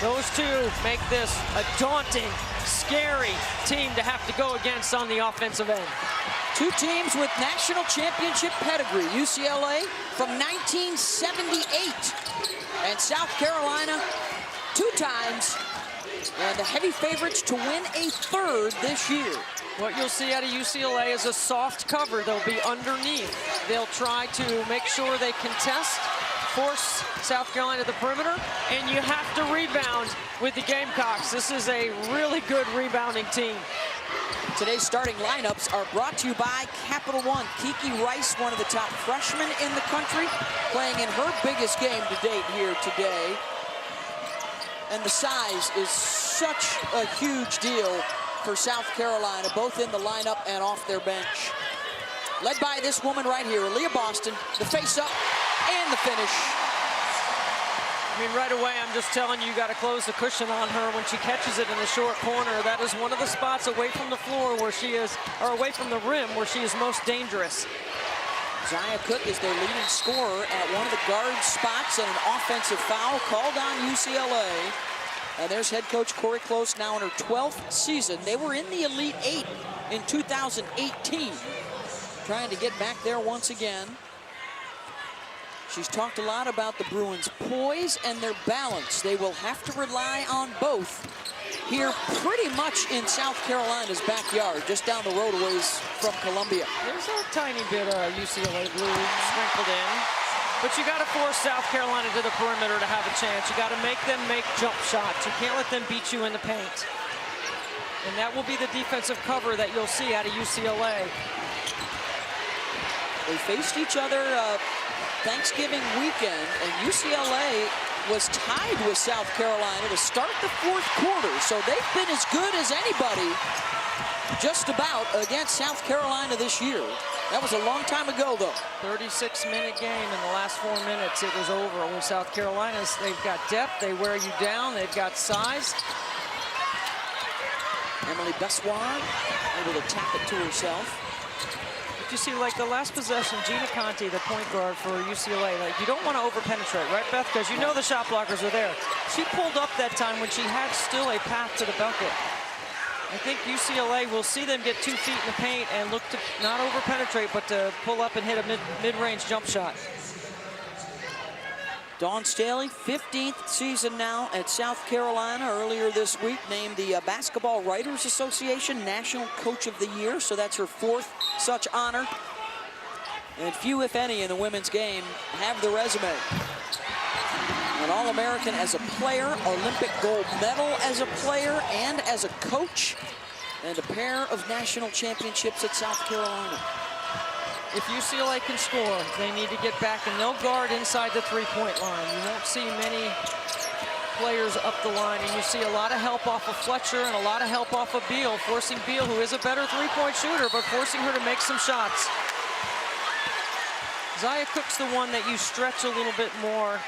Those two make this a daunting, scary team to have to go against on the offensive end. Two teams with national championship pedigree. UCLA from 1978. And South Carolina 2 times. And the heavy favorites to win a 3rd this year. What you'll see out of UCLA is a soft cover. They'll be underneath. They'll try to make sure they contest, force South Carolina to the perimeter, and you have to rebound with the Gamecocks. This is a really good rebounding team. Today's starting lineups are brought to you by Capital One. Kiki Rice, one of the top freshmen in the country, playing in her biggest game to date here today. And the size is such a huge deal for South Carolina, both in the lineup and off their bench. Led by this woman right here, Leah Boston, the face-up and the finish. I mean, right away, I'm just telling you, you got to close the cushion on her when she catches it in the short corner. That is one of the spots away from the floor where she is, or away from the rim where she is most dangerous. Zia Cook is their leading scorer at one of the guard spots, and an offensive foul called on UCLA. And there's head coach Corey Close, now in her 12th season. They were in the Elite 8 in 2018, trying to get back there once again. She's talked a lot about the Bruins' poise and their balance. They will have to rely on both here pretty much in South Carolina's backyard, just down the road a ways from Columbia. There's a tiny bit of UCLA blue sprinkled in, but you got to force South Carolina to the perimeter to have a chance. You got to make them make jump shots. You can't let them beat you in the paint. And that will be the defensive cover that you'll see out of UCLA. They faced each other Thanksgiving weekend, and UCLA was tied with South Carolina to start the 4th quarter. So they've been as good as anybody just about against South Carolina this year. That was a long time ago, though. 36-minute game. In the last 4 minutes, it was over. With South Carolina's, they've got depth. They wear you down. They've got size. Emily Bessoir able to tap it to herself. You see, like the last possession, Gina Conti, the point guard for UCLA, like you don't want to over-penetrate, right, Beth? Because you know the shot blockers are there. She pulled up that time when she had still a path to the bucket. I think UCLA will see them get 2 feet in the paint and look to not over-penetrate, but to pull up and hit a mid-range jump shot. Dawn Staley, 15th season now at South Carolina. Earlier this week, named the Basketball Writers Association National Coach of the Year, so that's her 4th such honor. And few, if any, in the women's game have the resume. An All-American as a player, Olympic gold medal as a player and as a coach, and a pair of national championships at South Carolina. If UCLA can score, they need to get back, and they'll guard inside the 3-point line. You won't see many players up the line, and you see a lot of help off of Fletcher and a lot of help off of Beal, forcing Beal, who is a better 3-point shooter, but forcing her to make some shots. Zia Cook's the one that you stretch a little bit more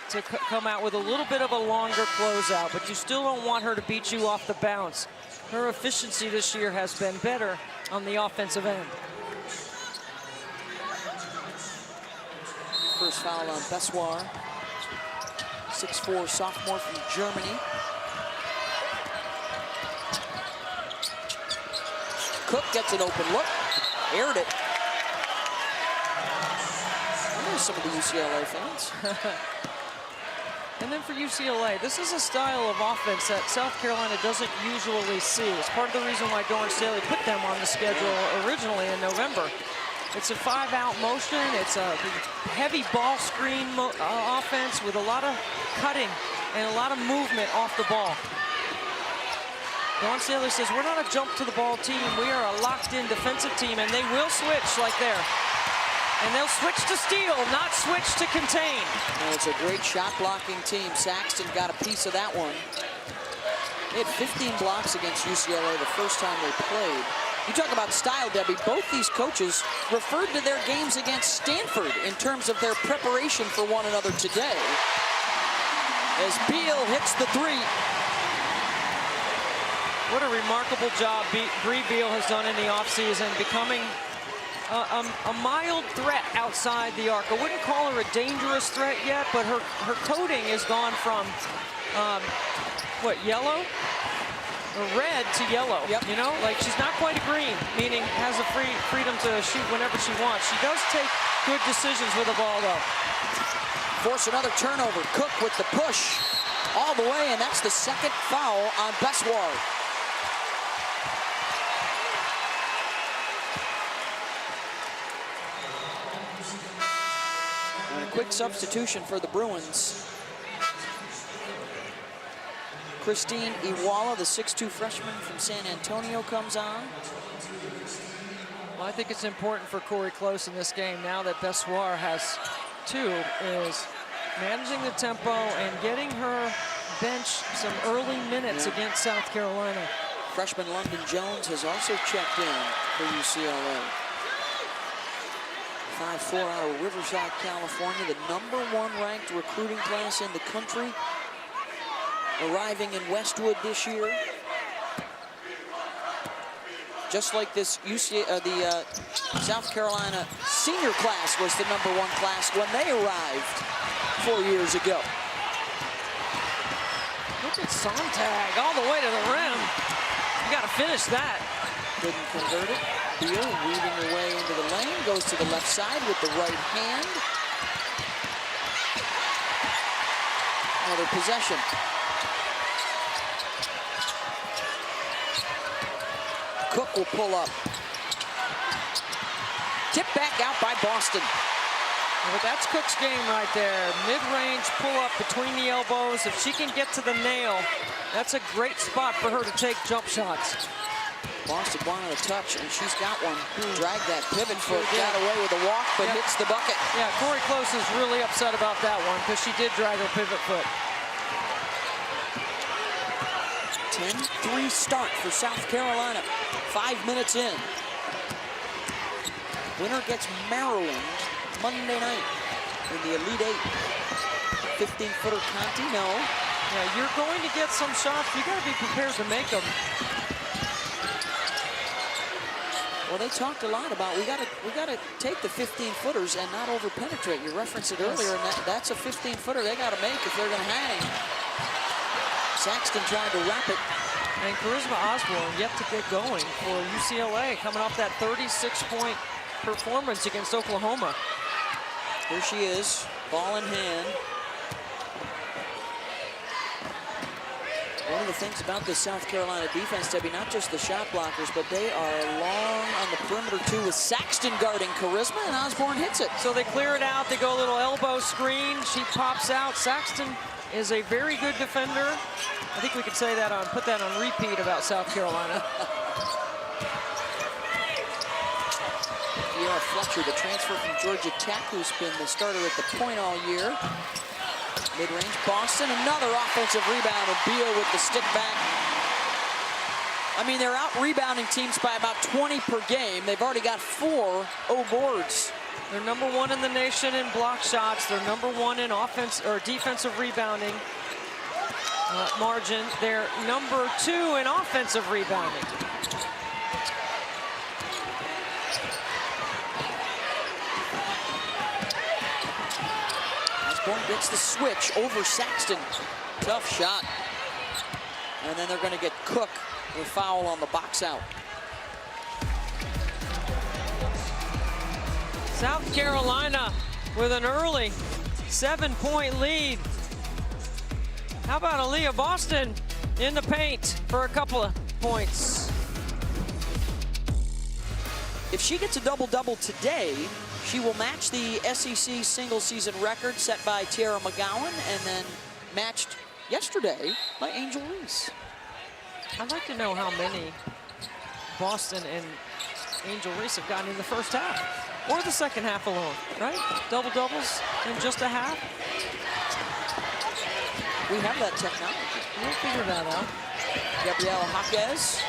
to come out with a little bit of a longer closeout, but you still don't want her to beat you off the bounce. Her efficiency this year has been better on the offensive end. First foul on Bessoir, 6'4" sophomore from Germany. Cook gets an open look, aired it. There's some of the UCLA fans. And then for UCLA, this is a style of offense that South Carolina doesn't usually see. It's part of the reason why Dawn Staley put them on the schedule originally in November. It's a 5-out motion. It's a heavy ball screen offense with a lot of cutting and a lot of movement off the ball. Dawn Staley says, we're not a jump to the ball team. We are a locked-in defensive team, and they will switch like there. And they'll switch to steal, not switch to contain. And it's a great shot-blocking team. Saxton got a piece of that one. They had 15 blocks against UCLA the first time they played. You talk about style, Debbie. Both these coaches referred to their games against Stanford in terms of their preparation for one another today. As Beal hits the 3. What a remarkable job Bree Beal has done in the offseason, becoming a mild threat outside the arc. I wouldn't call her a dangerous threat yet, but her coding has gone from what, yellow? Or red to yellow, Yep. you know? Like, she's not quite a green, meaning has the freedom to shoot whenever she wants. She does take good decisions with the ball, though. Force another turnover. Cook with the push all the way, and that's the second foul on Bessoir. And a quick substitution for the Bruins. Christine Iwala, the 6'2 freshman from San Antonio, comes on. Well, I think it's important for Corey Close in this game, now that Bessoir has 2, is managing the tempo and getting her bench some early minutes against South Carolina. Freshman London Jones has also checked in for UCLA. 5'4" out of Riverside, California, the #1 ranked recruiting class in the country, arriving in Westwood this year. Just like this the South Carolina senior class was the #1 class when they arrived 4 years ago. Look at Sontag all the way to the rim. You got to finish that. Couldn't convert it. Beal weaving her way into the lane, goes to the left side with the right hand. Another possession. Cook will pull up. Tip back out by Boston. But that's Cook's game right there. Mid-range pull-up between the elbows. If she can get to the nail, that's a great spot for her to take jump shots. Boston wanted a touch, and she's got one. Dragged that pivot foot, got away with a walk, but hits the bucket. Yeah, Corey Close is really upset about that one because she did drag her pivot foot. 10-3 start for South Carolina. 5 minutes in. Winner gets Maryland Monday night in the Elite Eight. 15-footer Conti, no. Yeah, you're going to get some shots. You got to be prepared to make them. Well, they talked a lot about we got to take the 15-footers and not over-penetrate. You referenced it earlier, and that's a 15-footer they got to make if they're going to hang. Saxton trying to wrap it. And Charisma Osborne yet to get going for UCLA, coming off that 36-point performance against Oklahoma. Here she is, ball in hand. One of the things about this South Carolina defense, Debbie, not just the shot blockers, but they are long on the perimeter too, with Saxton guarding Charisma, and Osborne hits it. So they clear it out, they go a little elbow screen, she pops out. Saxton is a very good defender. I think we could say that put that on repeat about South Carolina. Kiara Fletcher, the transfer from Georgia Tech, who's been the starter at the point all year. Mid-range, Boston, another offensive rebound, and Beal with the stick back. I mean, they're out rebounding teams by about 20 per game. They've already got 4 boards. They're #1 in the nation in block shots. They're #1 in offense or defensive rebounding margin. They're #2 in offensive rebounding. Osborne gets the switch over Saxton. Tough shot. And then they're going to get Cook with a foul on the box out. South Carolina with an early 7-point lead. How about Aaliyah Boston in the paint for a couple of points? If she gets a double-double today, she will match the SEC single-season record set by Tiara McGowan and then matched yesterday by Angel Reese. I'd like to know how many Boston and Angel Reese have gotten in the first half or the second half alone, right? Double-doubles in just a half. We have that technology. We'll figure that out. Gabriela Jaquez,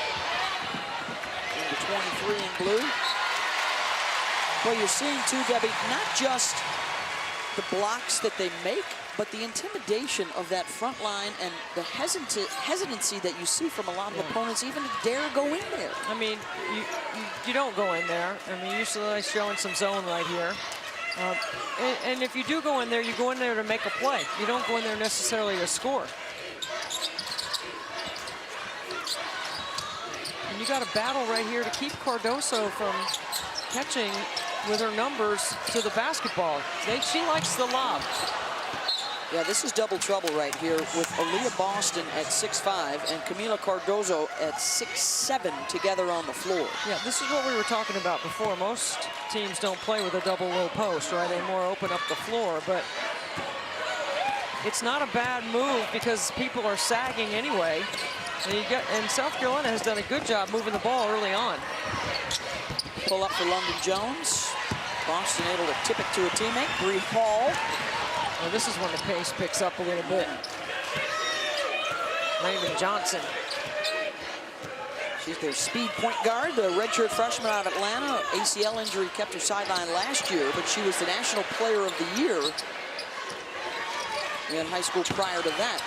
number 23 in blue. Well, you're seeing too, Debbie, not just the blocks that they make, but the intimidation of that front line and the hesitancy that you see from a lot of opponents even to dare go in there. I mean, you don't go in there. I mean, usually showing some zone right here. And if you do go in there, you go in there to make a play. You don't go in there necessarily to score. got a battle right here to keep Cardoso from catching with her numbers to the basketball. She likes the lob. Yeah, this is double trouble right here with Aaliyah Boston at 6'5" and Camila Cardozo at 6'7" together on the floor. Yeah, this is what we were talking about before. Most teams don't play with a double low post, right? They more open up the floor, but it's not a bad move because people are sagging anyway. And South Carolina has done a good job moving the ball early on. Pull up for London Jones. Boston able to tip it to a teammate, Bree Hall. Well, this is when the pace picks up a little bit. Raymond Johnson. She's their speed point guard, the redshirt freshman out of Atlanta. ACL injury kept her sidelined last year, but she was the National Player of the Year in high school prior to that.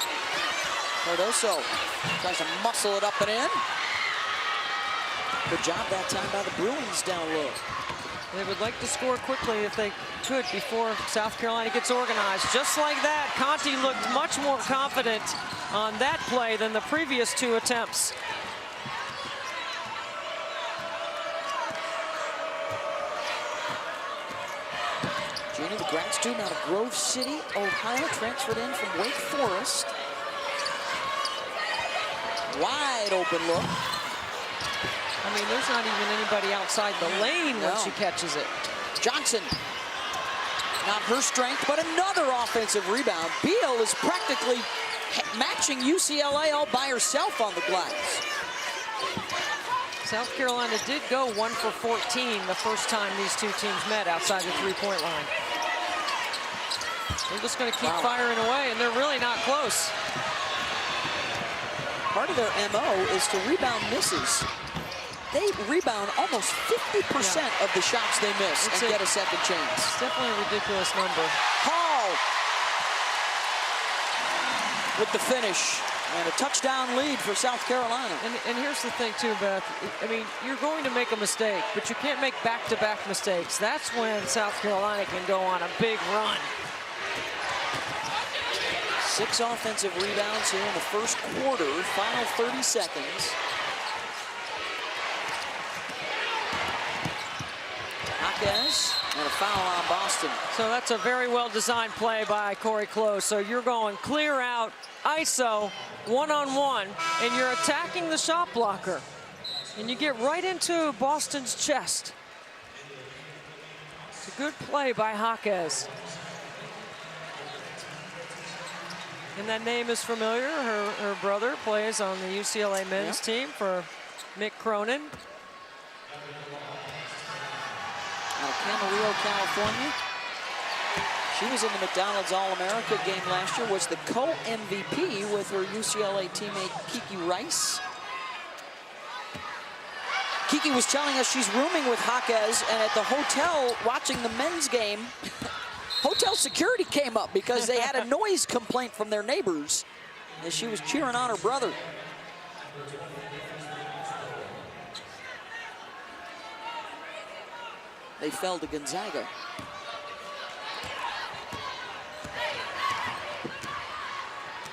Cardoso tries to muscle it up and in. Good job that time by the Bruins down low. They would like to score quickly if they could before South Carolina gets organized. Just like that, Conti looked much more confident on that play than the previous 2 attempts. Jeannie, the grad student out of Grove City, Ohio, transferred in from Wake Forest. Wide open look. I mean, there's not even anybody outside the lane when she catches it. Johnson, not her strength, but another offensive rebound. Beal is practically matching UCLA all by herself on the glass. South Carolina did go 1 for 14 the first time these 2 teams met outside the 3-point line. They're just going to keep firing away, and they're really not close. Part of their MO is to rebound misses. They rebound almost 50% of the shots they miss and get a second chance. It's definitely a ridiculous number. Hall with the finish and a touchdown lead for South Carolina. And here's the thing too, Beth. I mean, you're going to make a mistake, but you can't make back-to-back mistakes. That's when South Carolina can go on a big run. 6 offensive rebounds here in the first quarter, final 30 seconds. And a foul on Boston. So that's a very well-designed play by Corey Close. So you're going clear out, ISO, one-on-one, and you're attacking the shot blocker. And you get right into Boston's chest. It's a good play by Jaquez. And that name is familiar. Her brother plays on the UCLA men's team for Mick Cronin. Out of Camarillo, California. She was in the McDonald's All-America game last year, was the co-MVP with her UCLA teammate Kiki Rice. Kiki was telling us she's rooming with Jaquez, and at the hotel watching the men's game, hotel security came up because they had a noise complaint from their neighbors as she was cheering on her brother. They fell to Gonzaga.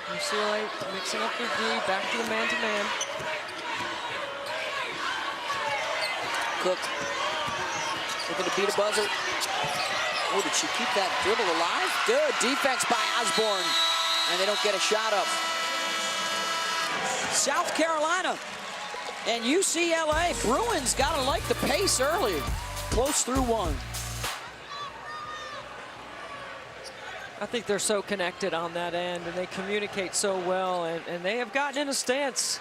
UCLA mixing up their D, back to the man-to-man. Cook looking to beat a buzzer. Oh, did she keep that dribble alive? Good defense by Osborne. And they don't get a shot up. South Carolina and UCLA. Bruins gotta like the pace early. Close through 1. I think they're so connected on that end, and they communicate so well, and they have gotten in a stance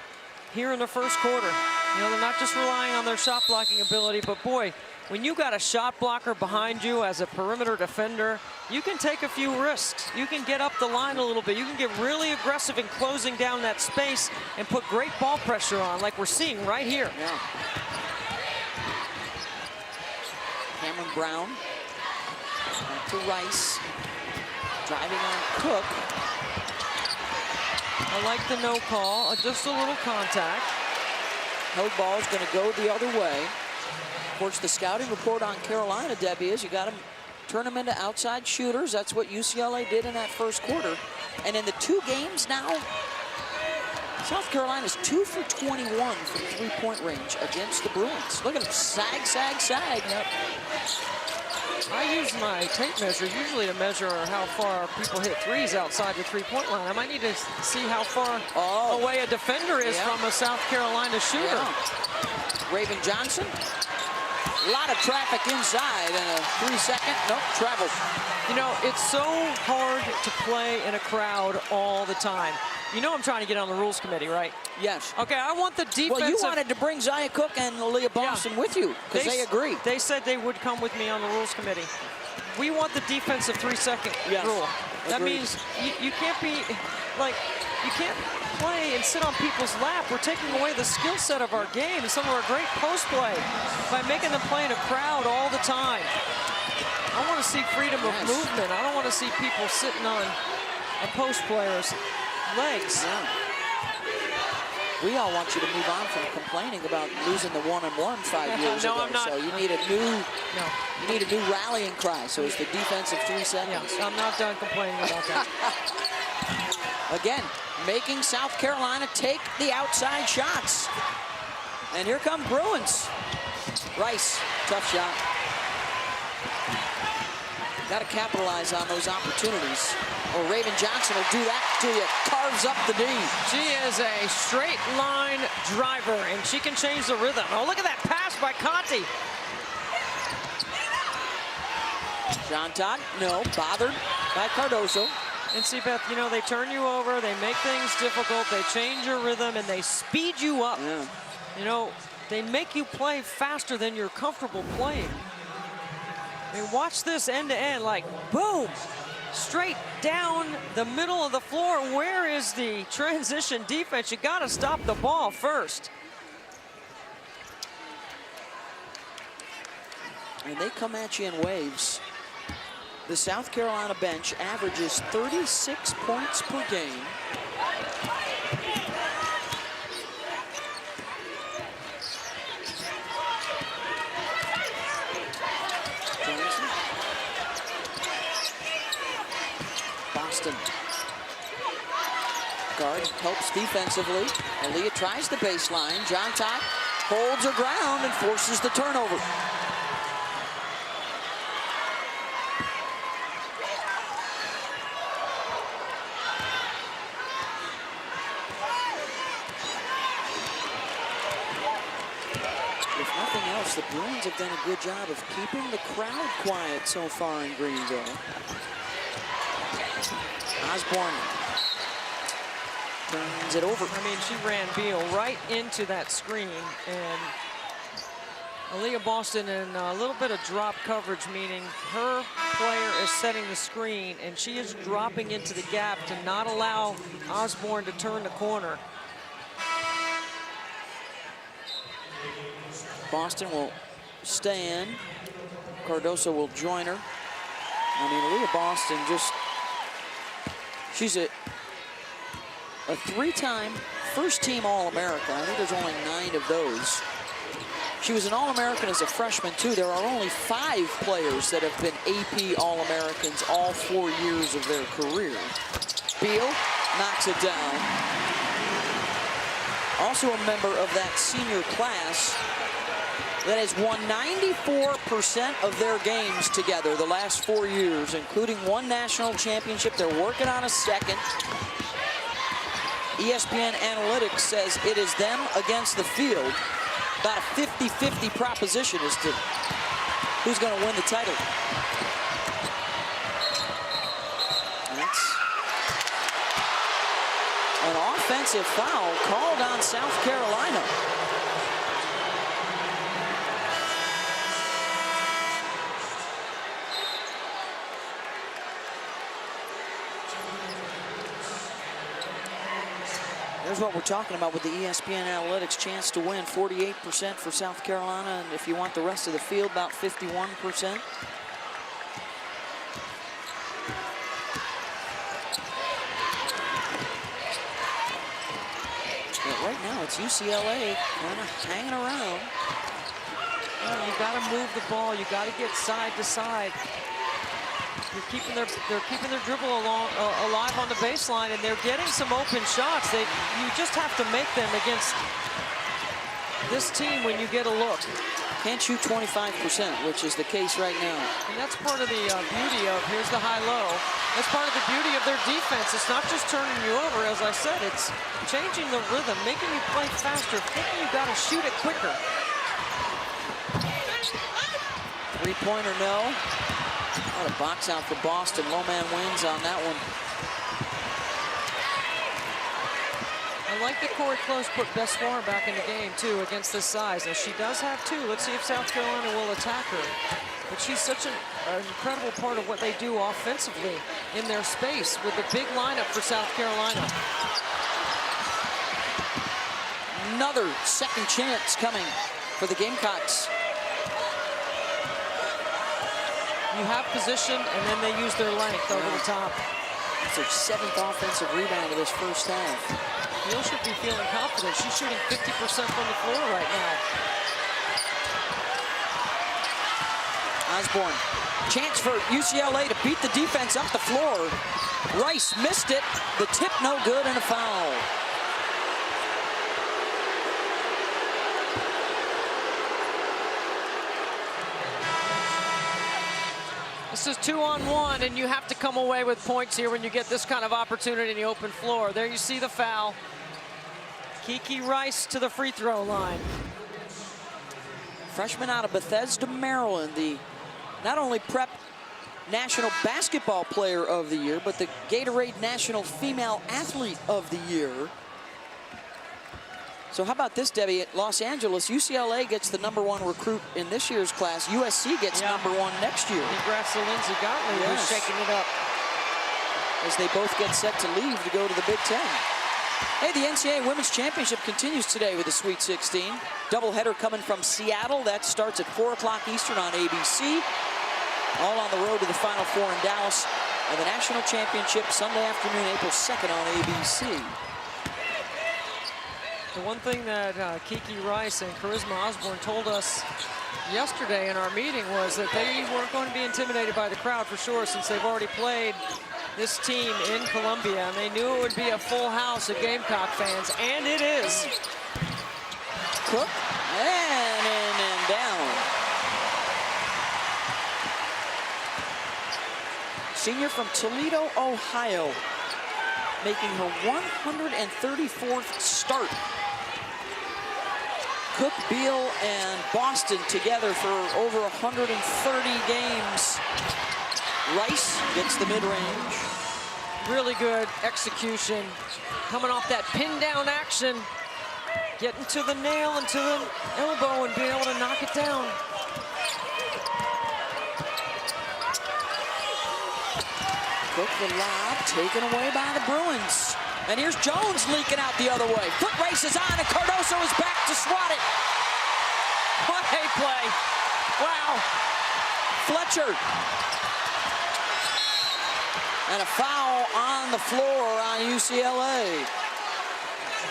here in the first quarter. You know, they're not just relying on their shot blocking ability, but boy, when you got a shot blocker behind you as a perimeter defender, you can take a few risks. You can get up the line a little bit. You can get really aggressive in closing down that space and put great ball pressure on, like we're seeing right here. Yeah. Cameron Brown, back to Rice, driving on Cook. I like the no call, just a little contact. No ball is going to go the other way. Of course, the scouting report on Carolina, Debbie, is you got to turn them into outside shooters. That's what UCLA did in that first quarter. And in the 2 games now South Carolina's 2 for 21 from three-point range against the Bruins. Look at them, sag, sag, sag. Yep. I use my tape measure usually to measure how far people hit threes outside the three-point line. I might need to see how far away a defender is from a South Carolina shooter. Yeah. Raven Johnson. A lot of traffic inside and a 3-second. Nope, travels. You know, it's so hard to play in a crowd all the time. You know I'm trying to get on the rules committee, right? Yes. Okay, I want the defense. Well, you wanted to bring Zia Cook and Aaliyah Boston with you because they agreed. They said they would come with me on the rules committee. We want the defensive 3-second rule. That means you can't be, like, you can't play and sit on people's lap. We're taking away the skill set of our game and some of our great post play by making them play in a crowd all the time. I want to see freedom of movement. I don't want to see people sitting on a post player's legs. Yeah. We all want you to move on from complaining about losing the 1-on-1 5 years ago. I'm not. So you need a new rallying cry. So it's the defensive 3 seconds. Yeah, I'm not done complaining about that. Again, making South Carolina take the outside shots. And here come Bruins. Rice, tough shot. Got to capitalize on those opportunities. Or Raven Johnson will do that to you. Carves up the D. She is a straight line driver, and she can change the rhythm. Oh, look at that pass by Conti. John Todd, no, bothered by Cardoso. And see, Beth, you know, they turn you over, they make things difficult, they change your rhythm, and they speed you up. Yeah. You know, they make you play faster than you're comfortable playing. I mean, watch this end-to-end, like, boom, straight down the middle of the floor. Where is the transition defense? You got to stop the ball first. And they come at you in waves. The South Carolina bench averages 36 points per game. Boston. Guard helps defensively. Aaliyah tries the baseline. John Todd holds her ground and forces the turnover. If nothing else, the Bruins have done a good job of keeping the crowd quiet so far in Greenville. Osborne turns it over. I mean, she ran Beal right into that screen, and Aaliyah Boston in a little bit of drop coverage, meaning her player is setting the screen, and she is dropping into the gap to not allow Osborne to turn the corner. Boston will stay in. Cardoso will join her. I mean, Aaliyah Boston just, she's a three-time first-team All-American. I think there's only 9 of those. She was an All-American as a freshman, too. There are only 5 players that have been AP All-Americans all 4 years of their career. Beal knocks it down. Also a member of that senior class that has won 94% of their games together the last 4 years, including 1 national championship. They're working on a second. ESPN Analytics says it is them against the field. About a 50-50 proposition as to who's going to win the title. That's an offensive foul called on South Carolina. There's what we're talking about with the ESPN Analytics chance to win. 48% for South Carolina, and if you want the rest of the field, about 51%. But right now, it's UCLA kind of hanging around. Well, you got to move the ball. You got to get side to side. They're keeping their dribble alive on the baseline, and they're getting some open shots. You just have to make them against this team when you get a look. Can't shoot 25%, which is the case right now. And that's part of the beauty of, here's the high-low. That's part of the beauty of their defense. It's not just turning you over, as I said. It's changing the rhythm, making you play faster, thinking you got to shoot it quicker. Three-pointer, no. What a box out for Boston. Low man wins on that one. I like that Corey Close put Beth Swarm back in the game, too, against this size. Now, she does have two. Let's see if South Carolina will attack her. But she's such an incredible part of what they do offensively in their space with the big lineup for South Carolina. Another second chance coming for the Gamecocks. You have position, and then they use their length over the top. It's their 7th offensive rebound of this first half. Hill should be feeling confident. She's shooting 50% from the floor right now. Osborne, chance for UCLA to beat the defense up the floor. Rice missed it. The tip no good and a foul. This is 2-on-1, and you have to come away with points here when you get this kind of opportunity in the open floor. There you see the foul. Kiki Rice to the free throw line. Freshman out of Bethesda, Maryland, the not only Prep National Basketball Player of the Year, but the Gatorade National Female Athlete of the Year. So how about this, Debbie? At Los Angeles, UCLA gets the #1 recruit in this year's class. USC gets #1 next year. Congrats to Lindsey Gottlieb, who's shaking it up. As they both get set to leave to go to the Big Ten. Hey, the NCAA Women's Championship continues today with the Sweet 16. Doubleheader coming from Seattle. That starts at 4 o'clock Eastern on ABC. All on the road to the Final Four in Dallas. And the National Championship Sunday afternoon, April 2nd on ABC. The one thing that Kiki Rice and Charisma Osborne told us yesterday in our meeting was that they weren't going to be intimidated by the crowd for sure, since they've already played this team in Columbia, and they knew it would be a full house of Gamecock fans, and it is. Cook, and in and down. Senior from Toledo, Ohio, making her 134th start. Cook, Beal, and Boston together for over 130 games. Rice gets the mid-range. Really good execution. Coming off that pin down action. Getting to the nail and to the elbow and being able to knock it down. Cook the lob, taken away by the Bruins. And here's Jones leaking out the other way. Foot race is on, and Cardoso is back to swat it. What a play. Wow. Fletcher. And a foul on the floor on UCLA.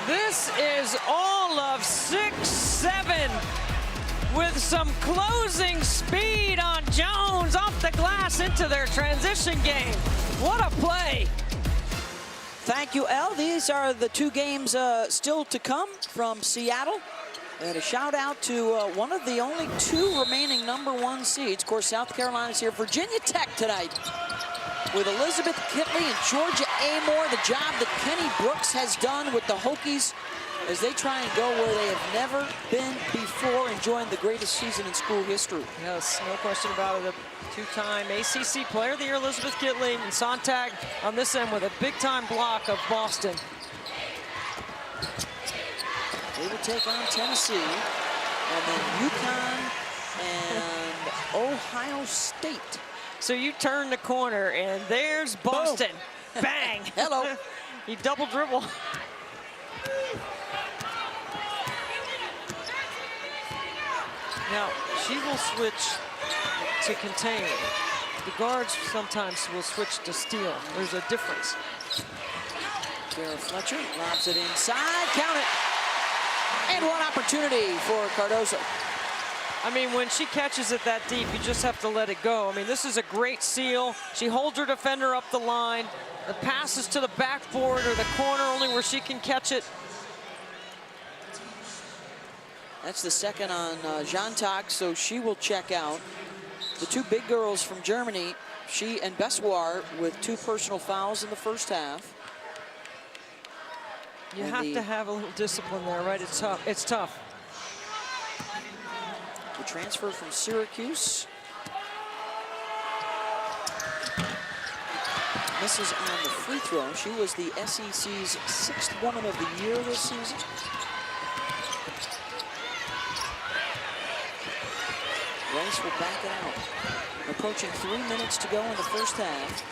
This is all of 6-7 with some closing speed on Jones off the glass into their transition game. What a play. Thank you, El. These are the two games still to come from Seattle. And a shout out to one of the only two remaining #1 seeds. Of course, South Carolina's here. Virginia Tech tonight with Elizabeth Kitley and Georgia Amore. The job that Kenny Brooks has done with the Hokies as they try and go where they have never been before, enjoying the greatest season in school history. Yes, no question about it. A two-time ACC Player of the Year, Elizabeth Kitley, and Sontag on this end with a big-time block of Boston. They will take on Tennessee, and then UConn and Ohio State. So you turn the corner, and there's Boston. Boom. Bang. Hello. He double dribble. Now, she will switch to contain. The guards sometimes will switch to steal. There's a difference. Kara Fletcher lobs it inside. Count it. And one opportunity for Cardoso. I mean, when she catches it that deep, you just have to let it go. I mean, this is a great seal. She holds her defender up the line. The pass is to the backboard or the corner, only where she can catch it. That's the second on Jantak, so she will check out. The two big girls from Germany, she and Bessoir, with 2 personal fouls in the first half. You have to have a little discipline there, right? It's tough. It's tough. The transfer from Syracuse. Misses on the free throw. She was the SEC's 6th Woman of the Year this season. Rice will back it out. Approaching 3 minutes to go in the first half.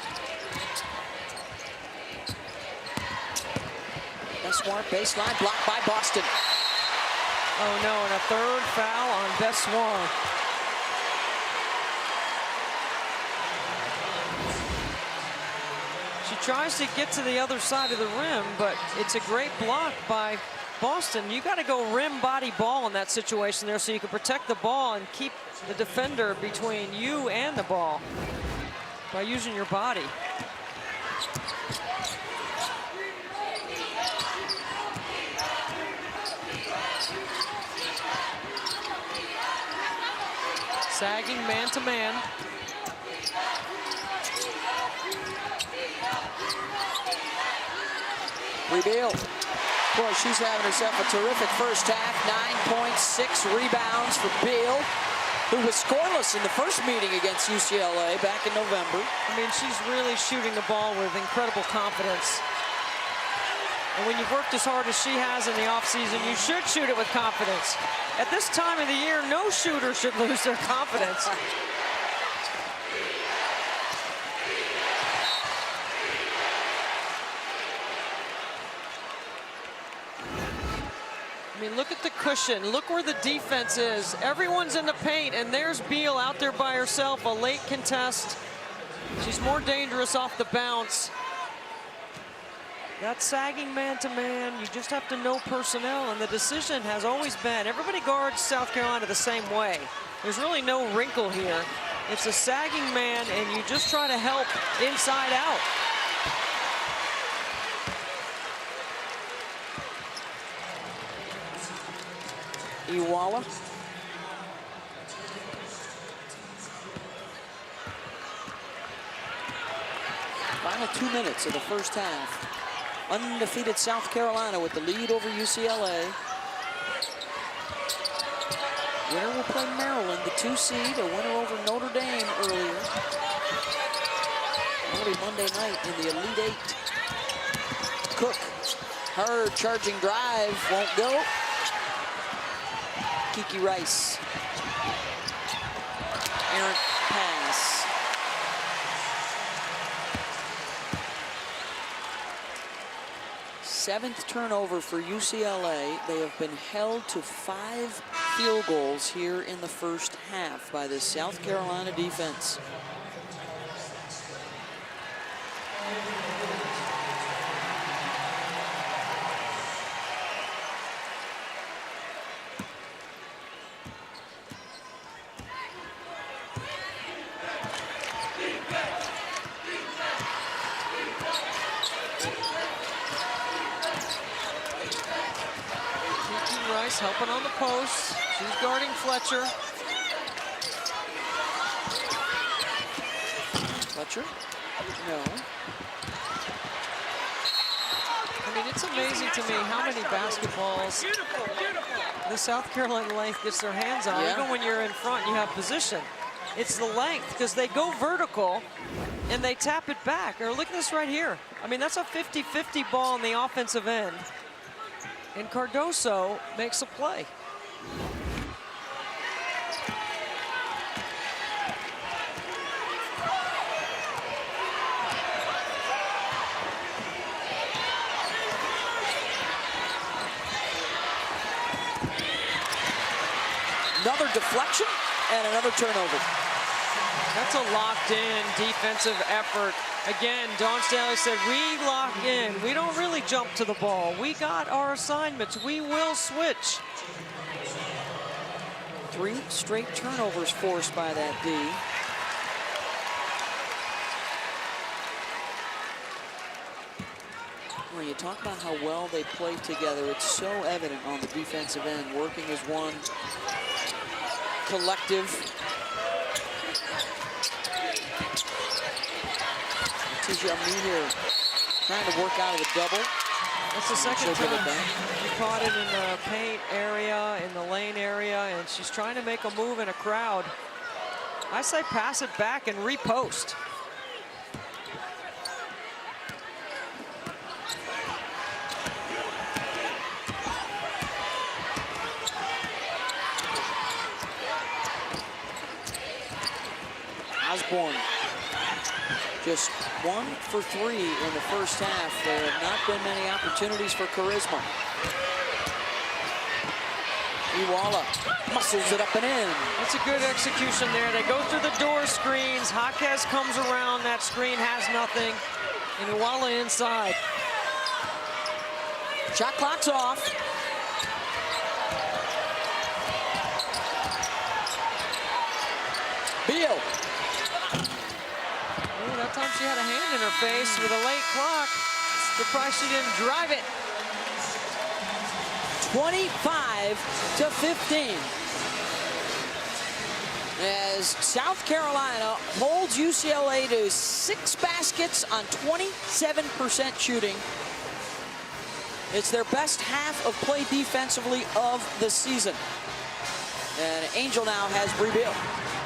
Bessoir baseline blocked by Boston. Oh no, and a 3rd foul on Bessoir. She tries to get to the other side of the rim, but it's a great block by Boston. You got to go rim body ball in that situation there so you can protect the ball and keep the defender between you and the ball by using your body. Sagging man-to-man. Reveal. Boy, she's having herself a terrific first half. 9.6 rebounds for Beal, who was scoreless in the first meeting against UCLA back in November. I mean, she's really shooting the ball with incredible confidence. And when you've worked as hard as she has in the offseason, you should shoot it with confidence. At this time of the year, no shooter should lose their confidence. I mean, look at the cushion. Look where the defense is. Everyone's in the paint, and there's Beal out there by herself, a late contest. She's more dangerous off the bounce. That sagging man-to-man, you just have to know personnel, and the decision has always been, everybody guards South Carolina the same way. There's really no wrinkle here. It's a sagging man, and you just try to help inside out. Iwala. Final 2 minutes of the first half. Undefeated South Carolina with the lead over UCLA. Winner will play Maryland, the 2 seed, a winner over Notre Dame earlier. That'll be Monday night in the Elite 8. Cook, her charging drive won't go. Kiki Rice. Errant pass. Seventh turnover for UCLA. They have been held to 5 field goals here in the first half by this South Carolina defense. Helping on the post. She's guarding Fletcher. Fletcher? No. I mean, it's amazing to me how many basketballs the South Carolina length gets their hands on. Yeah. Even when you're in front, you have position. It's the length, because they go vertical and they tap it back. Or look at this right here. I mean, that's a 50-50 ball on the offensive end. And Cardoso makes a play. Another deflection and another turnover. That's a locked-in defensive effort. Again, Dawn Staley said, we lock in. We don't really jump to the ball. We got our assignments. We will switch. 3 straight turnovers forced by that D. When you talk about how well they play together, it's so evident on the defensive end, working as one collective. Tisha Ami here trying to work out of the double. That's the second time she caught it in the paint area, in the lane area, and she's trying to make a move in a crowd. I say pass it back and repost. Osborne just 1 for 3 in the first half. There have not been many opportunities for Charisma. Iwala muscles it up and in. That's a good execution there. They go through the door screens. Jaquez comes around. That screen has nothing. And Iwala inside. Shot clock's off. Beal. That time she had a hand in her face with a late clock. Surprised she didn't drive it. 25-15. As South Carolina holds UCLA to 6 baskets on 27% shooting. It's their best half of play defensively of the season. And Angel now has Bree Beal.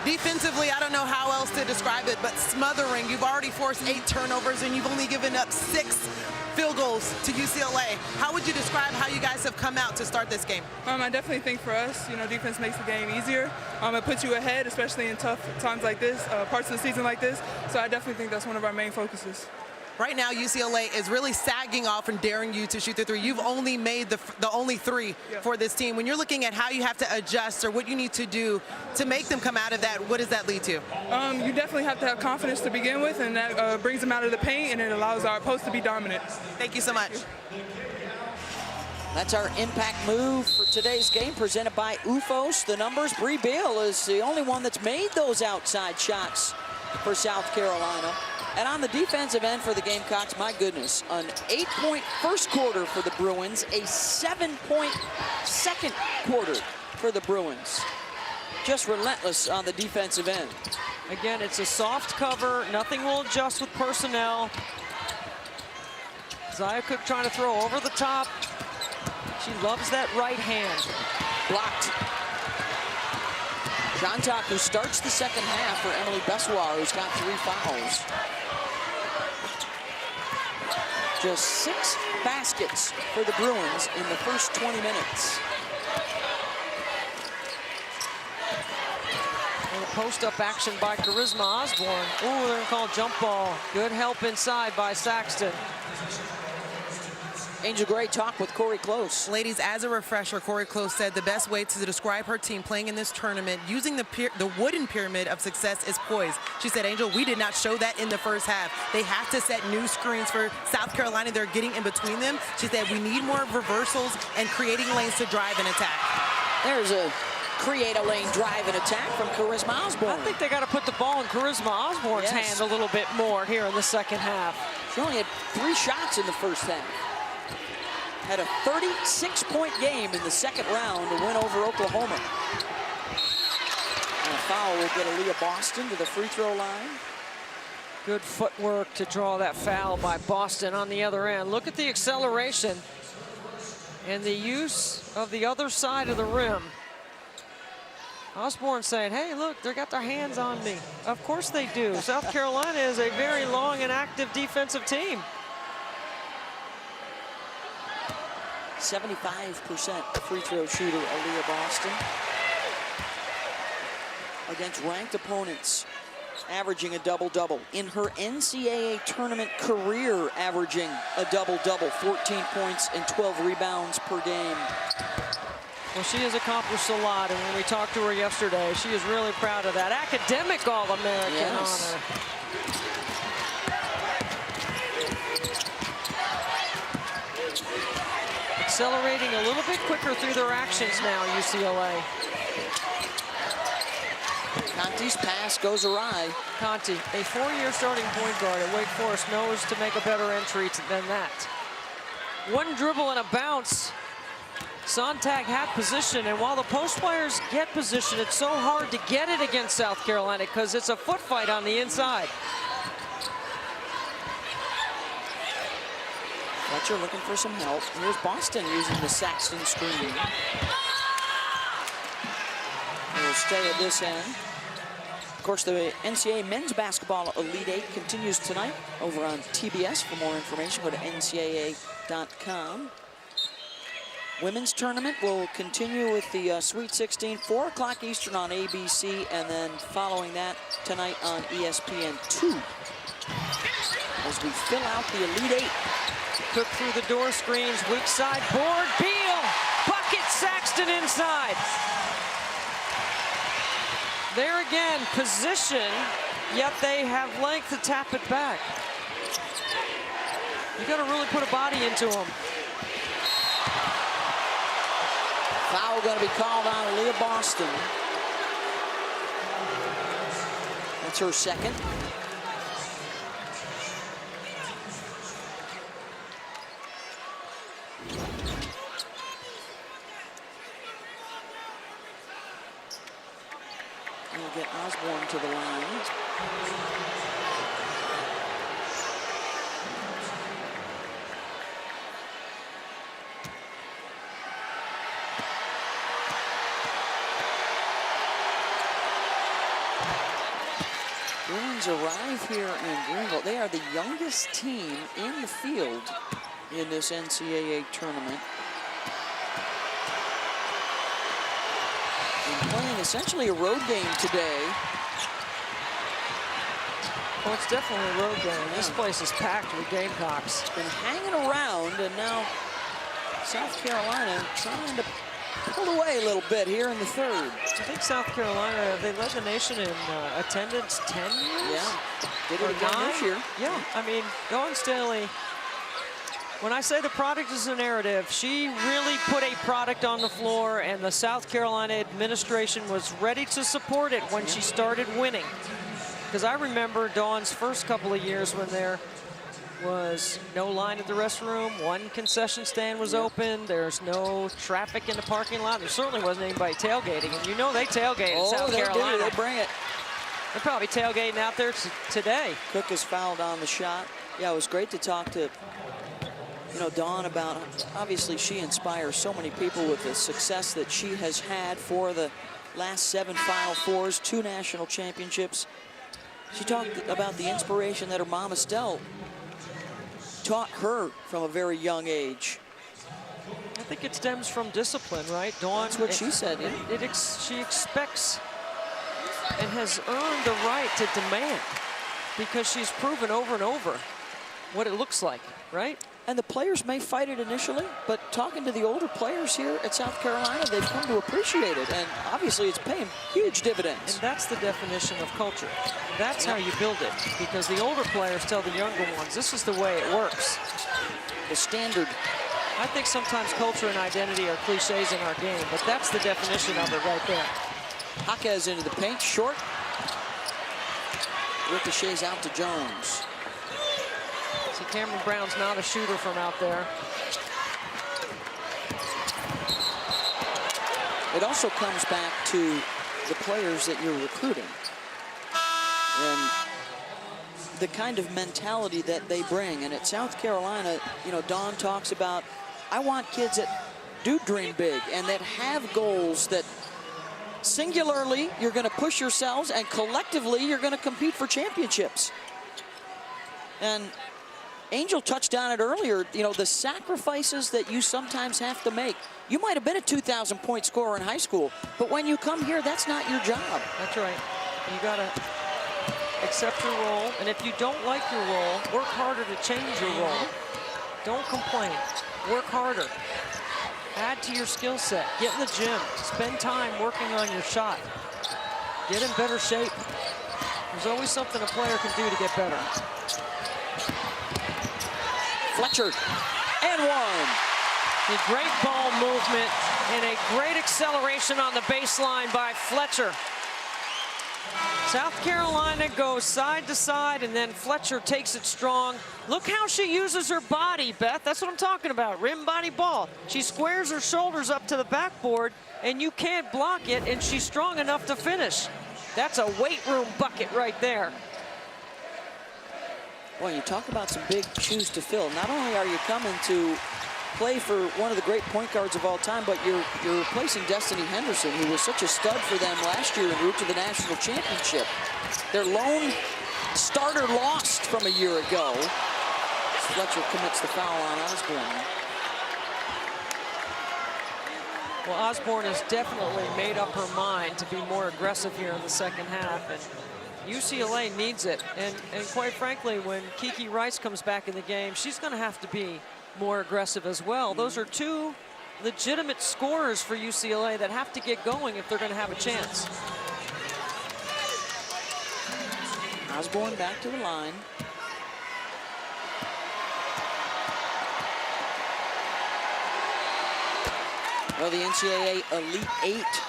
Defensively, I don't know how else to describe it, but smothering. You've already forced 8 turnovers, and you've only given up 6 field goals to UCLA. How would you describe how you guys have come out to start this game? I definitely think for us, defense makes the game easier. It puts you ahead, especially in tough times like this, parts of the season like this. So I definitely think that's one of our main focuses. Right now, UCLA is really sagging off and daring you to shoot the 3. You've only made the only 3 for this team. When you're looking at how you have to adjust or what you need to do to make them come out of that, what does that lead to? You definitely have to have confidence to begin with, and that brings them out of the paint, and it allows our post to be dominant. Thank you so much. That's our impact move for today's game, presented by UFOS. The numbers, Bree Beal is the only one that's made those outside shots for South Carolina. And on the defensive end for the Gamecocks, my goodness, an 8-point first quarter for the Bruins, a 7-point second quarter for the Bruins. Just relentless on the defensive end. Again, it's a soft cover. Nothing will adjust with personnel. Zia Cook trying to throw over the top. She loves that right hand. Blocked. Jontak, who starts the second half for Emily Bessoir, who's got 3 fouls. Just 6 baskets for the Bruins in the first 20 minutes. And a post-up action by Charisma Osborne. Ooh, they're gonna call jump ball. Good help inside by Saxton. Angel Gray talked with Corey Close. Ladies, as a refresher, Corey Close said the best way to describe her team playing in this tournament using the wooden pyramid of success is poise. She said, Angel, we did not show that in the first half. They have to set new screens for South Carolina. They're getting in between them. She said, we need more reversals and creating lanes to drive and attack. There's a create a lane drive and attack from Charisma Osborne. I think they got to put the ball in Charisma Osborne's hand a little bit more here in the second half. She only had 3 shots in the first half. Had a 36-point game in the second round to win over Oklahoma. And a foul will get Aaliyah Boston to the free throw line. Good footwork to draw that foul by Boston on the other end. Look at the acceleration and the use of the other side of the rim. Osborne saying, hey, look, they got their hands on me. Of course they do. South Carolina is a very long and active defensive team. 75% free throw shooter, Aaliyah Boston. Against ranked opponents, averaging a double-double. In her NCAA tournament career, averaging a double-double, 14 points and 12 rebounds per game. Well, she has accomplished a lot, and when we talked to her yesterday, she is really proud of that. Academic All-American honor. Accelerating a little bit quicker through their actions now, UCLA. Conti's pass goes awry. Conti, a 4-year starting point guard at Wake Forest, knows to make a better entry than that. One dribble and a bounce. Sontag had position, and while the post players get position, it's so hard to get it against South Carolina because it's a foot fight on the inside. Fletcher looking for some help. Here's Boston using the Saxton screen. We'll stay at this end. Of course, the NCAA men's basketball Elite Eight continues tonight over on TBS. For more information, go to ncaa.com. Women's tournament will continue with the Sweet 16, 4 o'clock Eastern on ABC, and then following that tonight on ESPN2. As we fill out the Elite Eight. Cook through the door screens, weak side board, Beal, bucket, Saxton inside. There again, position, yet they have length to tap it back. You got to really put a body into them. Foul going to be called on Aaliyah Boston. That's her second. We'll get Osborne to the line. Bruins arrive here in Greenville. They are the youngest team in the field in this NCAA tournament. And playing essentially a road game today. Well, it's definitely a road game. This place is packed with Gamecocks. It's been hanging around, and now South Carolina trying to pull away a little bit here in the third. I think South Carolina, they led the nation in attendance 10 years? Yeah, did it again this year. Yeah, I mean, Dawn Staley, when I say the product is a narrative, she really put a product on the floor, and the South Carolina administration was ready to support it when she started winning. Because I remember Dawn's first couple of years when there was no line at the restroom, one concession stand was open, there's no traffic in the parking lot, there certainly wasn't anybody tailgating, and you know they tailgate in South Carolina. They bring it. They're probably tailgating out there today. Cook is fouled on the shot. Yeah, it was great to talk to Dawn about, obviously she inspires so many people with the success that she has had for the last 7 Final Fours, 2 national championships. She talked about the inspiration that her mom Estelle taught her from a very young age. I think it stems from discipline, right? Dawn, that's what she said. Yeah. She expects and has earned the right to demand because she's proven over and over what it looks like, right? And the players may fight it initially, but talking to the older players here at South Carolina, they've come to appreciate it, and obviously it's paying huge dividends. And that's the definition of culture. That's how you build it, because the older players tell the younger ones, this is the way it works. The standard. I think sometimes culture and identity are cliches in our game, but that's the definition of it right there. Jaquez into the paint, short. Ricochets out to Jones. See, Cameron Brown's not a shooter from out there. It also comes back to the players that you're recruiting and the kind of mentality that they bring. And at South Carolina, Dawn talks about, I want kids that do dream big and that have goals that singularly you're going to push yourselves and collectively you're going to compete for championships. And Angel touched on it earlier, the sacrifices that you sometimes have to make. You might have been a 2,000-point scorer in high school, but when you come here, that's not your job. That's right. You got to accept your role, and if you don't like your role, work harder to change your role. Don't complain. Work harder. Add to your skill set. Get in the gym. Spend time working on your shot. Get in better shape. There's always something a player can do to get better. Fletcher, and one. A great ball movement and a great acceleration on the baseline by Fletcher. South Carolina goes side to side, and then Fletcher takes it strong. Look how she uses her body, Beth. That's what I'm talking about, rim body ball. She squares her shoulders up to the backboard, and you can't block it, and she's strong enough to finish. That's a weight room bucket right there. Well, you talk about some big shoes to fill. Not only are you coming to play for one of the great point guards of all time, but you're replacing Destiny Henderson, who was such a stud for them last year en route to the national championship. Their lone starter lost from a year ago. Fletcher commits the foul on Osborne. Well, Osborne has definitely made up her mind to be more aggressive here in the second half, and UCLA needs it. And quite frankly, when Kiki Rice comes back in the game, she's going to have to be more aggressive as well. Those are two legitimate scorers for UCLA that have to get going if they're going to have a chance. Osborne back to the line. Well, the NCAA Elite Eight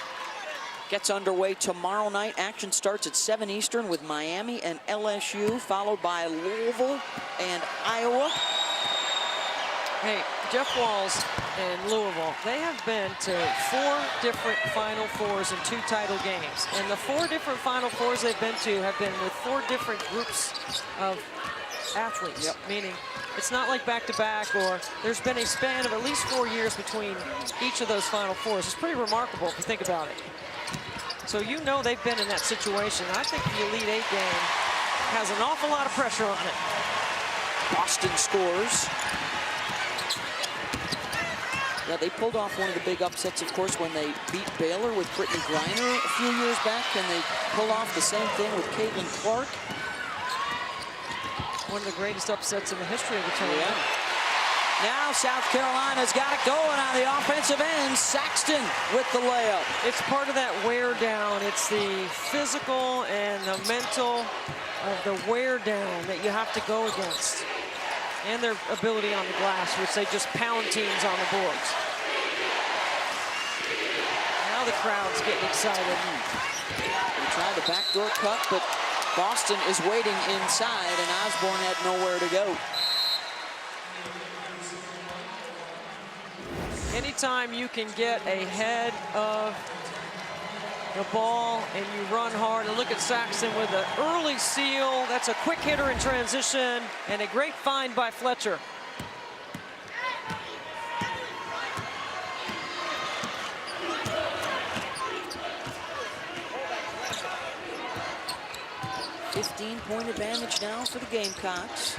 gets underway tomorrow night. Action starts at 7 Eastern with Miami and LSU, followed by Louisville and Iowa. Hey, Jeff Walls and Louisville, they have been to 4 different Final Fours in 2 title games. And the 4 different Final Fours they've been to have been with 4 different groups of athletes. Yep. Meaning it's not like back-to-back, or there's been a span of at least 4 years between each of those Final Fours. It's pretty remarkable if you think about it. So you know they've been in that situation. I think the Elite Eight game has an awful lot of pressure on it. Boston scores. Yeah, they pulled off one of the big upsets, of course, when they beat Baylor with Brittany Griner a few years back. Can they pull off the same thing with Caitlin Clark? One of the greatest upsets in the history of the tournament. Yeah. Now South Carolina's got it going on the offensive end. Saxton with the layup. It's part of that wear down. It's the physical and the mental of the wear down that you have to go against. And their ability on the glass, which they just pound teams on the boards. Now the crowd's getting excited. They tried the backdoor cut, but Boston is waiting inside, and Osborne had nowhere to go. Anytime you can get ahead of the ball and you run hard, and look at Saxton with an early seal. That's a quick hitter in transition, and a great find by Fletcher. Point advantage now for the Gamecocks.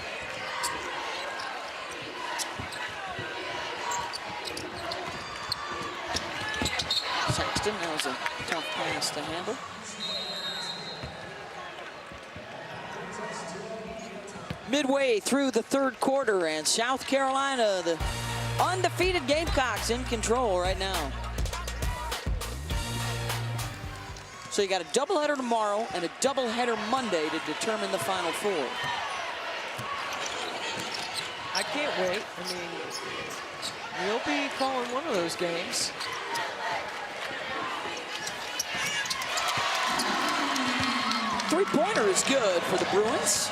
Saxton, that was a tough pass to handle. Midway through the third quarter, and South Carolina, the undefeated Gamecocks, in control right now. So you got a doubleheader tomorrow and a doubleheader Monday to determine the Final Four. I can't wait. I mean, we'll be calling one of those games. Three-pointer is good for the Bruins.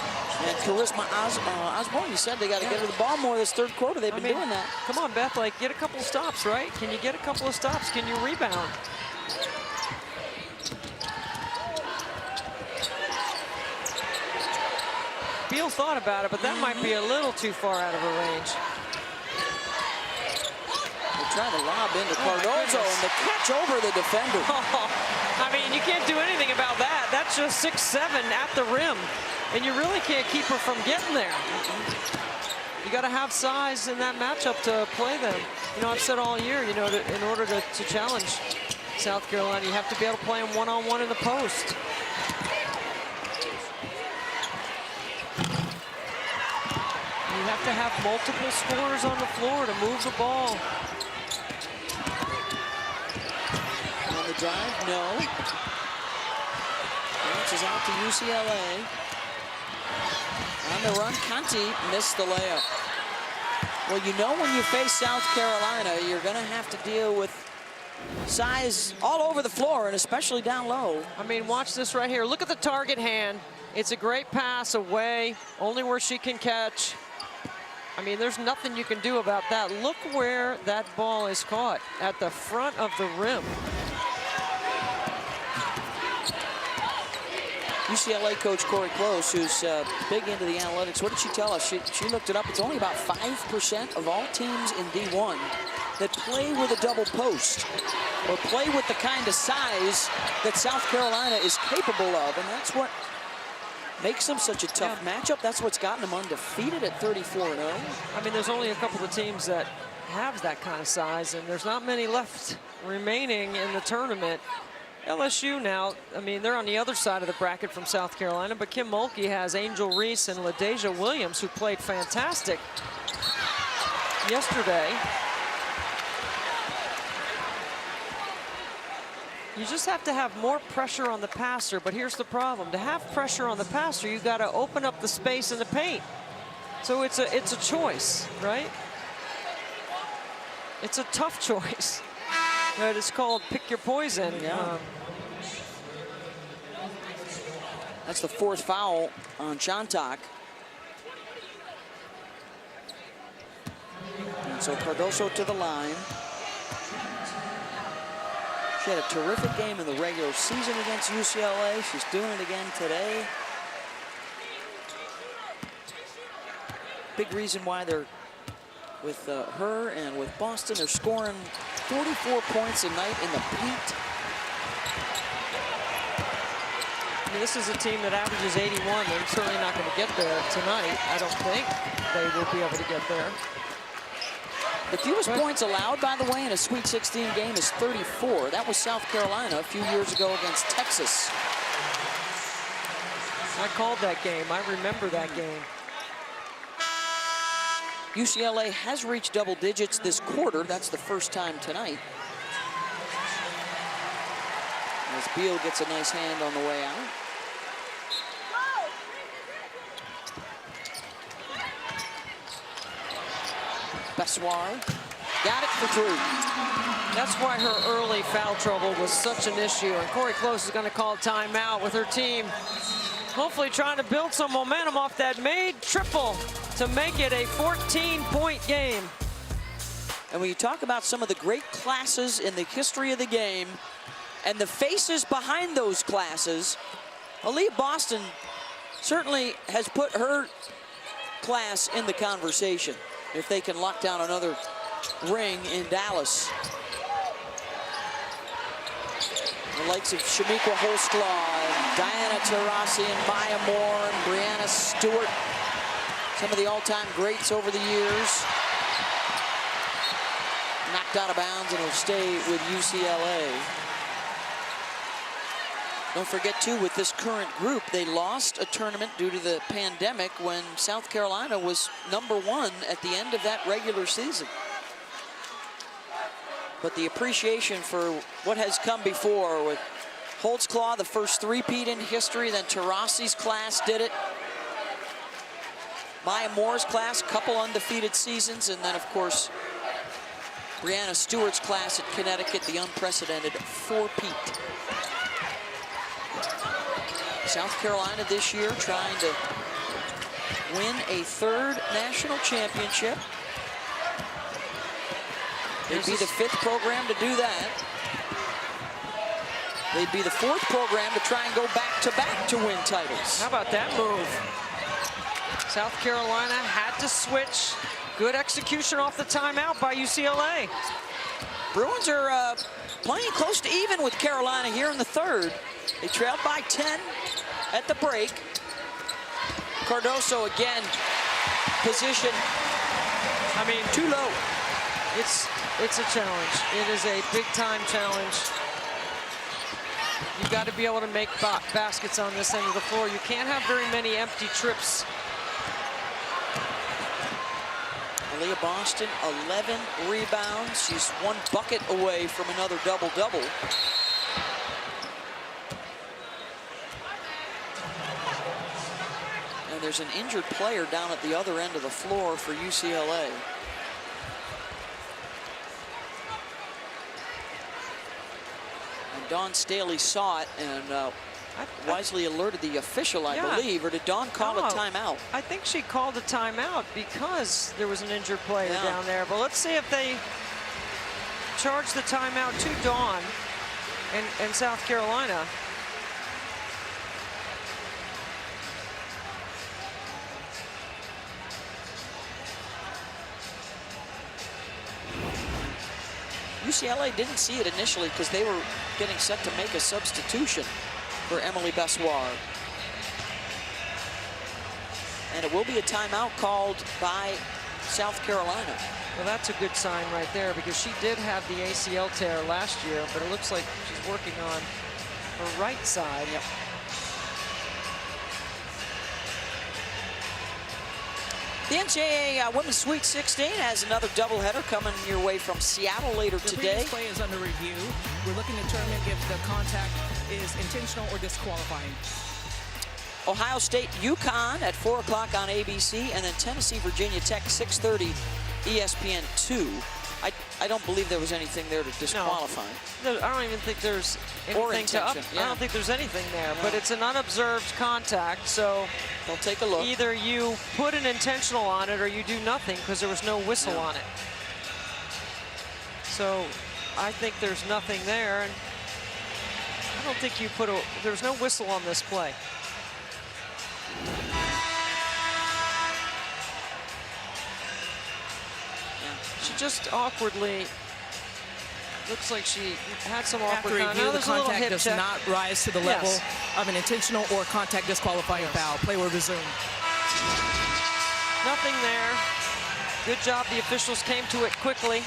And Charisma Osborne, you said they got to get to the ball more this third quarter. They've been doing that. Come on, Beth, like, get a couple of stops, right? Can you get a couple of stops? Can you rebound? Beal thought about it, but that might be a little too far out of her range. They try to lob into Cardozo, and the catch over the defender. I mean, you can't do anything about that. That's just 6'7" at the rim, and you really can't keep her from getting there. You got to have size in that matchup to play them. You know, I've said all year, you know, in order to challenge South Carolina, you have to be able to play them one-on-one in the post. You have to have multiple scorers on the floor to move the ball. On the drive, no. Bounces out to UCLA. On the run, Conti missed the layup. Well, you know when you face South Carolina, you're going to have to deal with Size all over the floor, and especially down low. I mean, watch this right here. Look at the target hand. It's a great pass away, only where she can catch. I mean, there's nothing you can do about that. Look where that ball is caught, at the front of the rim. UCLA coach Corey Close, who's big into the analytics, what did she tell us? She looked it up. It's only about 5% of all teams in D1 that play with a double post or play with the kind of size that South Carolina is capable of, and that's what makes them such a tough matchup. That's what's gotten them undefeated at 34-0. I mean, there's only a couple of teams that have that kind of size, and there's not many left remaining in the tournament. LSU now, I mean, they're on the other side of the bracket from South Carolina, but Kim Mulkey has Angel Reese and LaDeja Williams, who played fantastic yesterday. You just have to have more pressure on the passer, but here's the problem. To have pressure on the passer, you've got to open up the space in the paint. So it's a choice, right? It's a tough choice. Right, it's called pick your poison. Yeah. That's the fourth foul on Shantok. And so Cardoso to the line. She had a terrific game in the regular season against UCLA. She's doing it again today. Big reason why they're with her and with Boston. They're scoring 44 points a night in the paint. I mean, this is a team that averages 81. They're certainly not going to get there tonight. I don't think they will be able to get there. The fewest points allowed, by the way, in a Sweet 16 game is 34. That was South Carolina a few years ago against Texas. I called that game. I remember that game. UCLA has reached double digits this quarter. That's the first time tonight. As Beal gets a nice hand on the way out. Bessoir got it for three. That's why her early foul trouble was such an issue. And Corey Close is going to call timeout with her team hopefully trying to build some momentum off that made triple to make it a 14-point game. And when you talk about some of the great classes in the history of the game and the faces behind those classes, Aaliyah Boston certainly has put her class in the conversation if they can lock down another ring in Dallas. The likes of Shamiqua Holsclaw and Diana Taurasi and Maya Moore and Brianna Stewart, some of the all-time greats over the years, knocked out of bounds and will stay with UCLA. Don't forget, too, with this current group, they lost a tournament due to the pandemic when South Carolina was #1 at the end of that regular season. But the appreciation for what has come before with Holtzclaw, the first three-peat in history, then Taurasi's class did it. Maya Moore's class, couple undefeated seasons, and then, of course, Brianna Stewart's class at Connecticut, the unprecedented four-peat. South Carolina this year trying to win a third national championship. They'd be the fifth program to do that. They'd be the fourth program to try and go back-to-back to win titles. How about that move? South Carolina had to switch. Good execution off the timeout by UCLA. Bruins are playing close to even with Carolina here in the third. They trailed by 10 at the break. Cardoso again, position, I mean, too low. It's a challenge. It is a big-time challenge. You've got to be able to make baskets on this end of the floor. You can't have very many empty trips. Aaliyah Boston, 11 rebounds. She's one bucket away from another double-double. And there's an injured player down at the other end of the floor for UCLA. Dawn Staley saw it and wisely alerted the official, I believe, or did Dawn call a timeout? I think she called a timeout because there was an injured player down there. But let's see if they charge the timeout to Dawn and South Carolina. UCLA didn't see it initially because they were getting set to make a substitution for Emily Bessoir. And it will be a timeout called by South Carolina. Well, that's a good sign right there because she did have the ACL tear last year, but it looks like she's working on her right side. Yep. The NCAA Women's Sweet 16 has another doubleheader coming your way from Seattle later today. The play is under review. We're looking to determine if the contact is intentional or disqualifying. Ohio State, UConn at 4 o'clock on ABC, and then Tennessee, Virginia Tech, 6:30, ESPN 2. I don't believe there was anything there to disqualify. No, I don't even think there's anything to up. I don't think there's anything there, but it's an unobserved contact, so they'll take a look. Either you put an intentional on it or you do nothing because there was no whistle on it. So I think there's nothing there, and I don't think you put there's no whistle on this play. She just awkwardly, looks like she had some awkward. After review, the contact does not rise to the level of an intentional or contact disqualifying foul. Play will resume. Nothing there. Good job, the officials came to it quickly.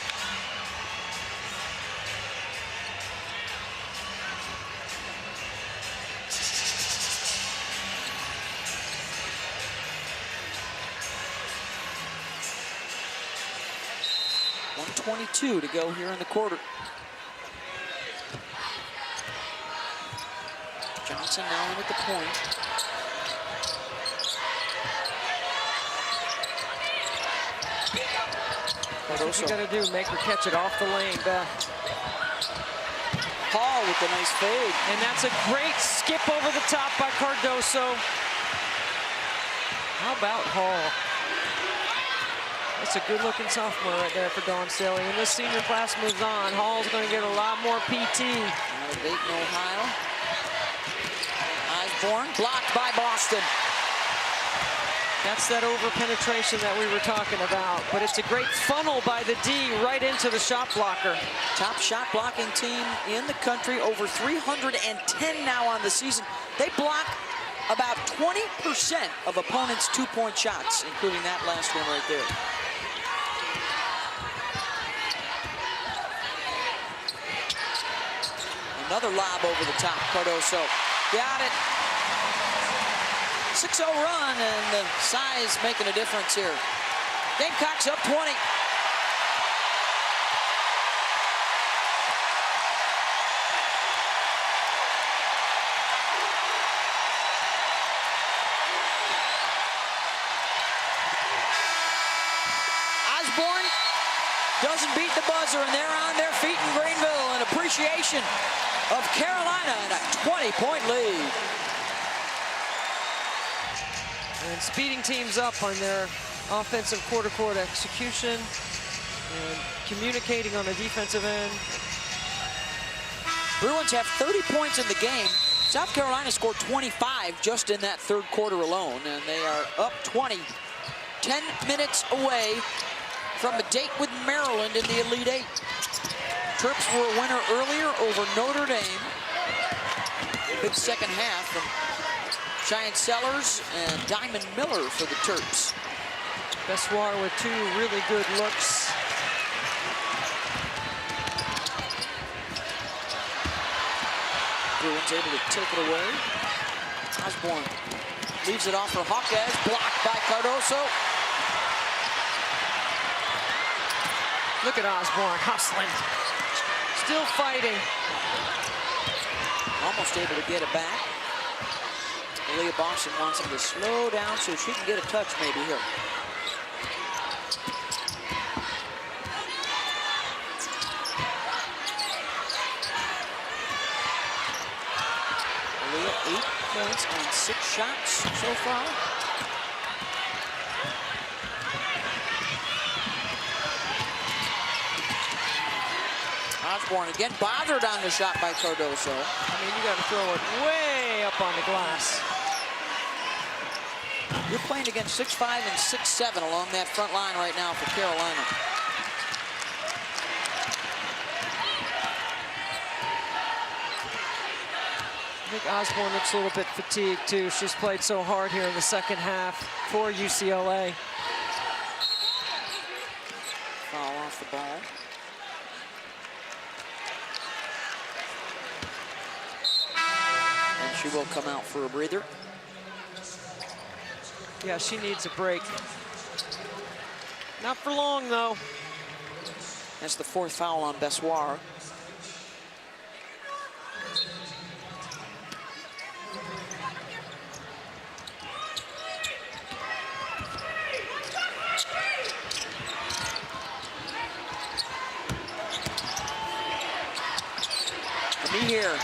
.22 to go here in the quarter. Johnson now in at the point. That's what you got to do, make her catch it off the lane, Beth. Hall with the nice fade. And that's a great skip over the top by Cardoso. How about Hall? That's a good-looking sophomore right there for Dawn Staley. When this senior class moves on, Hall's going to get a lot more PT. Out of Dayton, Ohio. Osborne blocked by Boston. That's that over-penetration that we were talking about. But it's a great funnel by the D right into the shot blocker. Top shot blocking team in the country. Over 310 now on the season. They block about 20% of opponents' two-point shots, including that last one right there. Another lob over the top. Cardoso got it. 6-0 run, and the size making a difference here. Gamecocks up 20. Osborne doesn't beat the buzzer, and they're on their feet in Greenville in appreciation of Carolina in a 20-point lead. And speeding teams up on their offensive quarter-court execution and communicating on the defensive end. Bruins have 30 points in the game. South Carolina scored 25 just in that third quarter alone, and they are up 20. 10 minutes away from a date with Maryland in the Elite Eight. Terps were a winner earlier over Notre Dame. Big second half from Cheyenne Sellers and Diamond Miller for the Terps. Bessoir with two really good looks. Bruins able to take it away. Osborne leaves it off for Hawkes, blocked by Cardoso. Look at Osborne hustling. Still fighting. Almost able to get it back. Leah Boston wants him to slow down so she can get a touch maybe here. points on 6 shots so far. Osborne again bothered on the shot by Cardoso. I mean, you got to throw it way up on the glass. You're playing against 6'5" and 6'7" along that front line right now for Carolina. I think Osborne looks a little bit fatigued too. She's played so hard here in the second half for UCLA. Foul off the ball. And she will come out for a breather. Yeah, she needs a break. Not for long, though. That's the 4th foul on Bessoir. Here,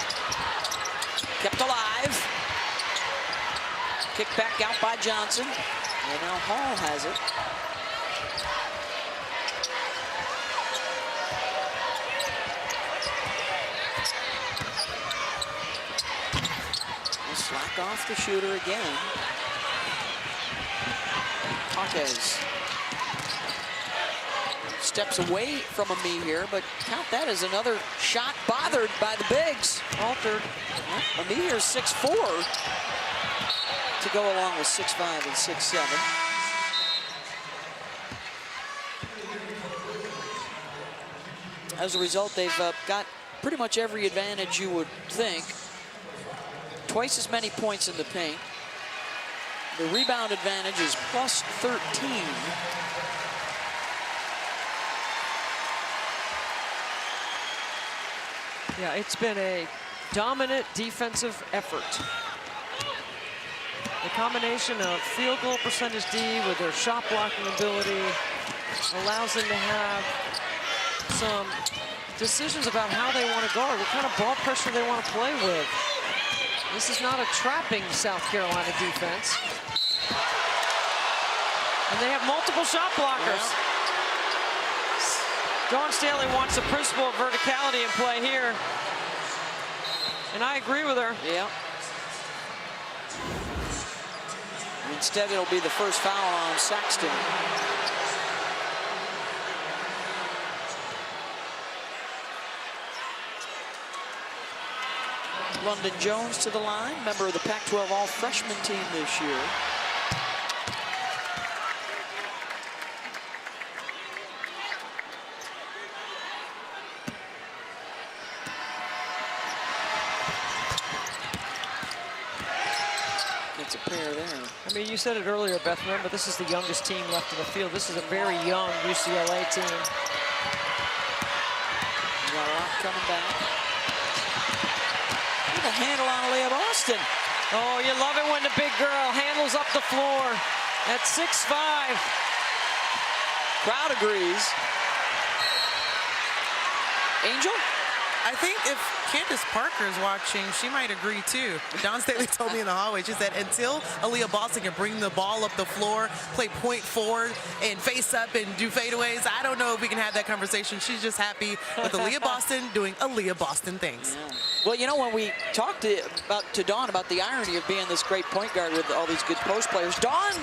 kept alive. Kick back out by Johnson. And now Hall has it. We'll slack off the shooter again. Hawkes steps away from Ami here, but count that as another shot bothered by the bigs. Altered. Ami here 6'4" to go along with 6'5" and 6'7". As a result, they've got pretty much every advantage you would think. Twice as many points in the paint. The rebound advantage is plus 13. Yeah, it's been a dominant defensive effort. The combination of field goal percentage D with their shot blocking ability allows them to have some decisions about how they want to guard, what kind of ball pressure they want to play with. This is not a trapping South Carolina defense. And they have multiple shot blockers. Yeah. Dawn Staley wants the principle of verticality in play here. And I agree with her. Yeah. Instead, it'll be the first foul on Saxton. London Jones to the line, member of the Pac-12 all-freshman team this year. It's a pair there. I mean, you said it earlier, Beth. Remember, this is the youngest team left in the field. This is a very young UCLA team. We got a lot coming back. Look at the handle on Aaliyah Boston. Oh, you love it when the big girl handles up the floor at 6'5". Crowd agrees. Angel? I think if Candace Parker is watching, she might agree too. Dawn Staley told me in the hallway, she said, until Aaliyah Boston can bring the ball up the floor, play point forward, and face up and do fadeaways, I don't know if we can have that conversation. She's just happy with Aaliyah Boston doing Aaliyah Boston things. Yeah. Well, you know, when we talked to Dawn about the irony of being this great point guard with all these good post players, Dawn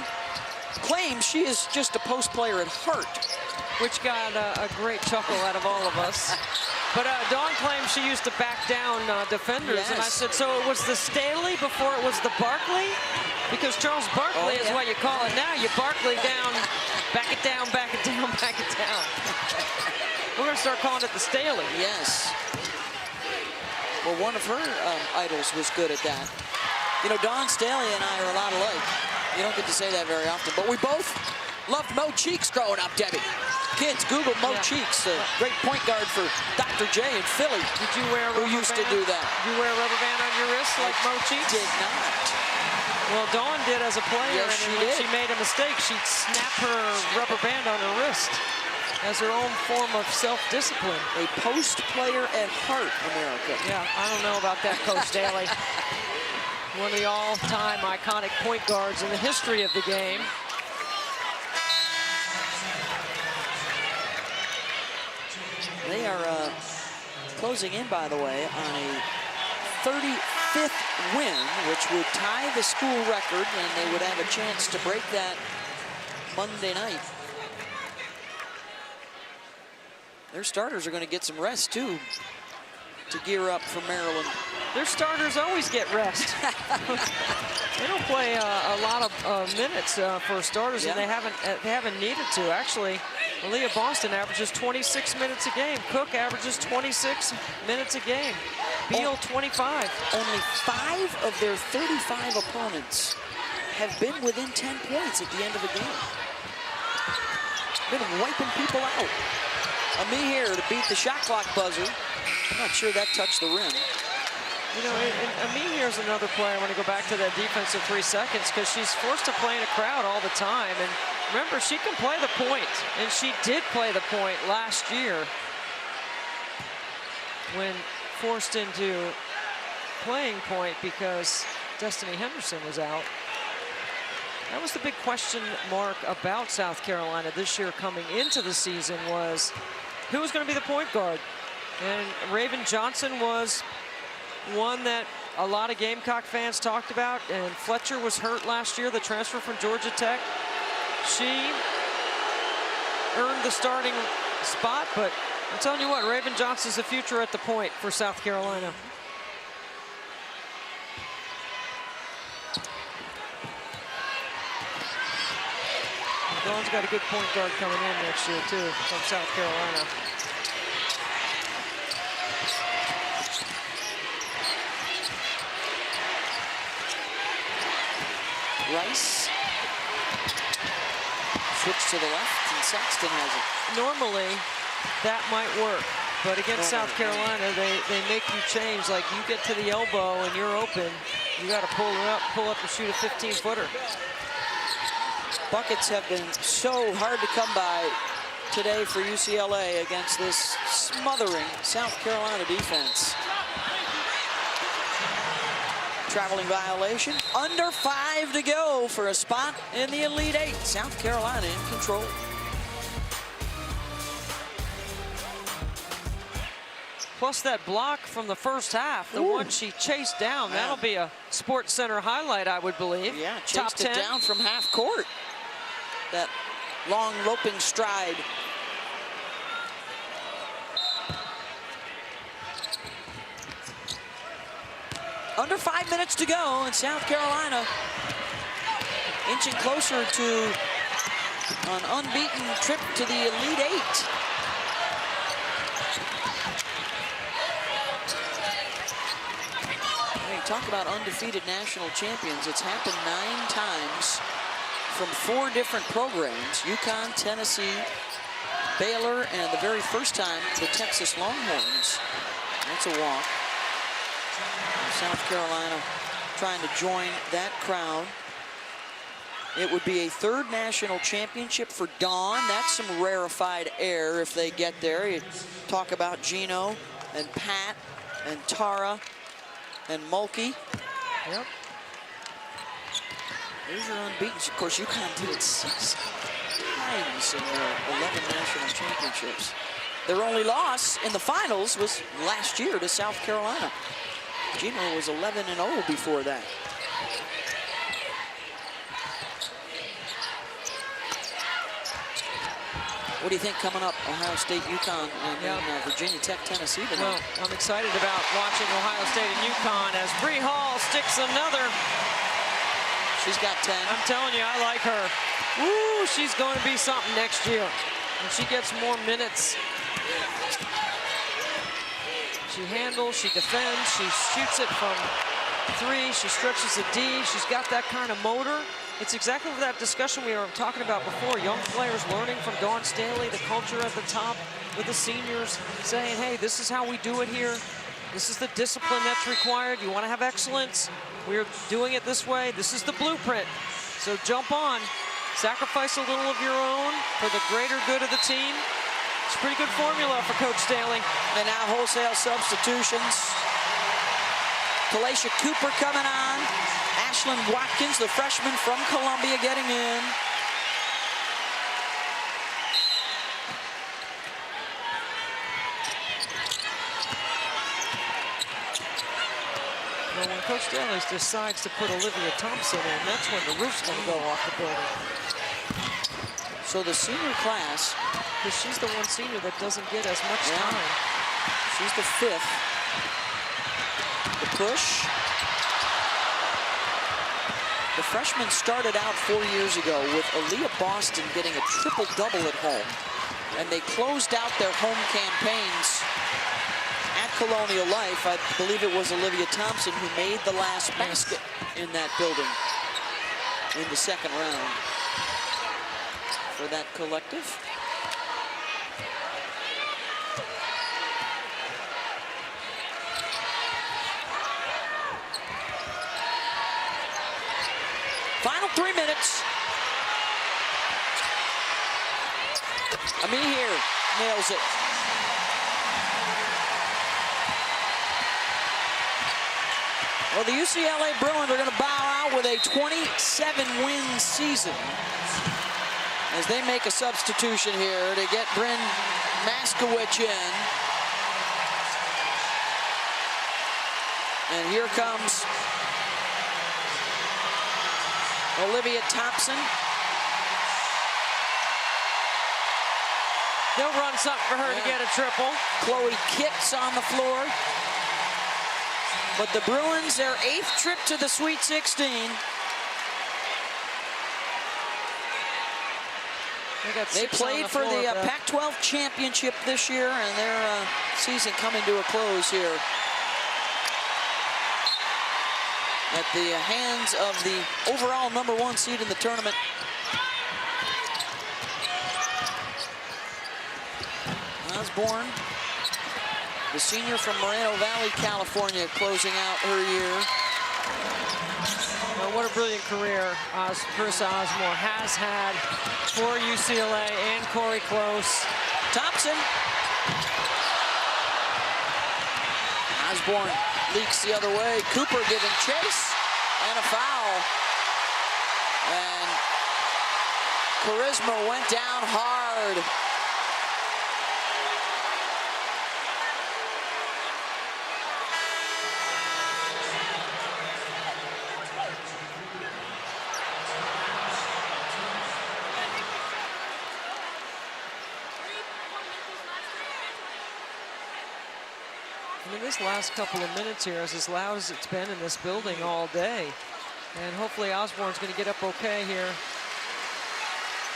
claims she is just a post player at heart. Which got a great chuckle out of all of us. But Dawn claims she used to back down defenders. Yes. And I said, so it was the Staley before it was the Barkley? Because Charles Barkley is what you call it now. You Barkley down, back it down, back it down, back it down. We're going to start calling it the Staley. Yes. Well, one of her idols was good at that. You know, Dawn Staley and I are a lot alike. You don't get to say that very often. But we both loved Mo Cheeks growing up, Debbie. Kids, Google Mo Cheeks, a great point guard for Dr. J in Philly. Did you wear a rubber who used band? to do that? Did you wear a rubber band on your wrist like Mo Cheeks? Did not. Well, Dawn did as a player, yes, and when she made a mistake, she'd snap her rubber band on her wrist as her own form of self-discipline. A post player at heart, America. Yeah, I don't know about that, Coach Daly. One of the all-time iconic point guards in the history of the game. They are closing in, by the way, on a 35th win, which would tie the school record, and they would have a chance to break that Monday night. Their starters are going to get some rest, too, to gear up for Maryland. Their starters always get rest. They don't play a lot of minutes for starters, Yeah. and they haven't needed to. Actually, Aaliyah Boston averages 26 minutes a game. Cook averages 26 minutes a game. Beal 25. Only 5 of their 35 opponents have been within 10 points at the end of a game. Been wiping people out. Ami here to beat the shot clock buzzer. I'm not sure that touched the rim. You know, Ami here's another player. I want to go back to that defensive 3 seconds because she's forced to play in a crowd all the time. And remember, she can play the point, and she did play the point last year when forced into playing point because Destiny Henderson was out. That was the big question mark about South Carolina this year coming into the season was who was going to be the point guard? And Raven Johnson was one that a lot of Gamecock fans talked about, and Fletcher was hurt last year, the transfer from Georgia Tech. She earned the starting spot, but I'm telling you what, Raven Johnson's the future at the point for South Carolina. Dawn's got a good point guard coming in next year, too, from South Carolina. Rice. Switch to the left, and Saxton has it. Normally, that might work. But against South Carolina, they make you change. Like, you get to the elbow and you're open. You got to pull up and shoot a 15-footer. Buckets have been so hard to come by today for UCLA against this smothering South Carolina defense. Traveling violation. Under 5 to go for a spot in the Elite Eight. South Carolina in control. Plus that block from the first half, the one she chased down. Man. That'll be a Sports Center highlight, I would believe. Yeah, Top chased it 10. down from half court. That long loping stride. Under 5 minutes to go, and South Carolina inching closer to an unbeaten trip to the Elite Eight. Hey, talk about undefeated national champions. It's happened 9 times from 4 different programs: UConn, Tennessee, Baylor, and the very first time, the Texas Longhorns. That's a walk. South Carolina trying to join that crowd. It would be a 3rd national championship for Dawn. That's some rarefied air if they get there. You talk about Gino and Pat and Tara and Mulkey. Yep. There's your unbeaten. Of course, UConn did it 6 times in their 11 national championships. Their only loss in the finals was last year to South Carolina. Gino was 11-0 before that. What do you think coming up? Ohio State, UConn, and Virginia Tech, Tennessee tonight? Well, I'm excited about watching Ohio State and UConn as Bree Hall sticks another. She's got 10. I'm telling you, I like her. Woo, she's going to be something next year. When she gets more minutes. She handles, she defends, she shoots it from 3, she stretches the D, she's got that kind of motor. It's exactly that discussion we were talking about before. Young players learning from Dawn Staley, the culture at the top with the seniors, saying, hey, this is how we do it here. This is the discipline that's required. You want to have excellence. We're doing it this way. This is the blueprint. So jump on, sacrifice a little of your own for the greater good of the team. It's a pretty good formula for Coach Staley. And now wholesale substitutions. Kalacia Cooper coming on. Ashlyn Watkins, the freshman from Columbia, getting in. Well, when Coach Daly decides to put Olivia Thompson in, that's when the roof's going to go off the building. So the senior class, Because she's the one senior that doesn't get as much time. she's the 5th. The push. The freshman started out 4 years ago with Aaliyah Boston getting a triple-double at home. And they closed out their home campaigns at Colonial Life. I believe it was Olivia Thompson who made the last basket in that building in the second round for that collective. Final 3 minutes. Ami here nails it. Well, the UCLA Bruins are going to bow out with a 27-win season as they make a substitution here to get Bryn Maskowicz in. And here comes Olivia Thompson. They'll run something for her to get a triple. Chloe Kitts on the floor. But the Bruins, their 8th trip to the Sweet 16. They played for the Pac-12 championship this year, and their season coming to a close here at the hands of the overall #1 seed in the tournament. Osborne, the senior from Moreno Valley, California, closing out her year. Well, what a brilliant career Chris Osborne has had for UCLA and Corey Close. Thompson. Osborne leaks the other way. Cooper giving chase and a foul. And Charisma went down hard. I mean, this last couple of minutes here is as loud as it's been in this building all day. And hopefully Osborne's going to get up okay here.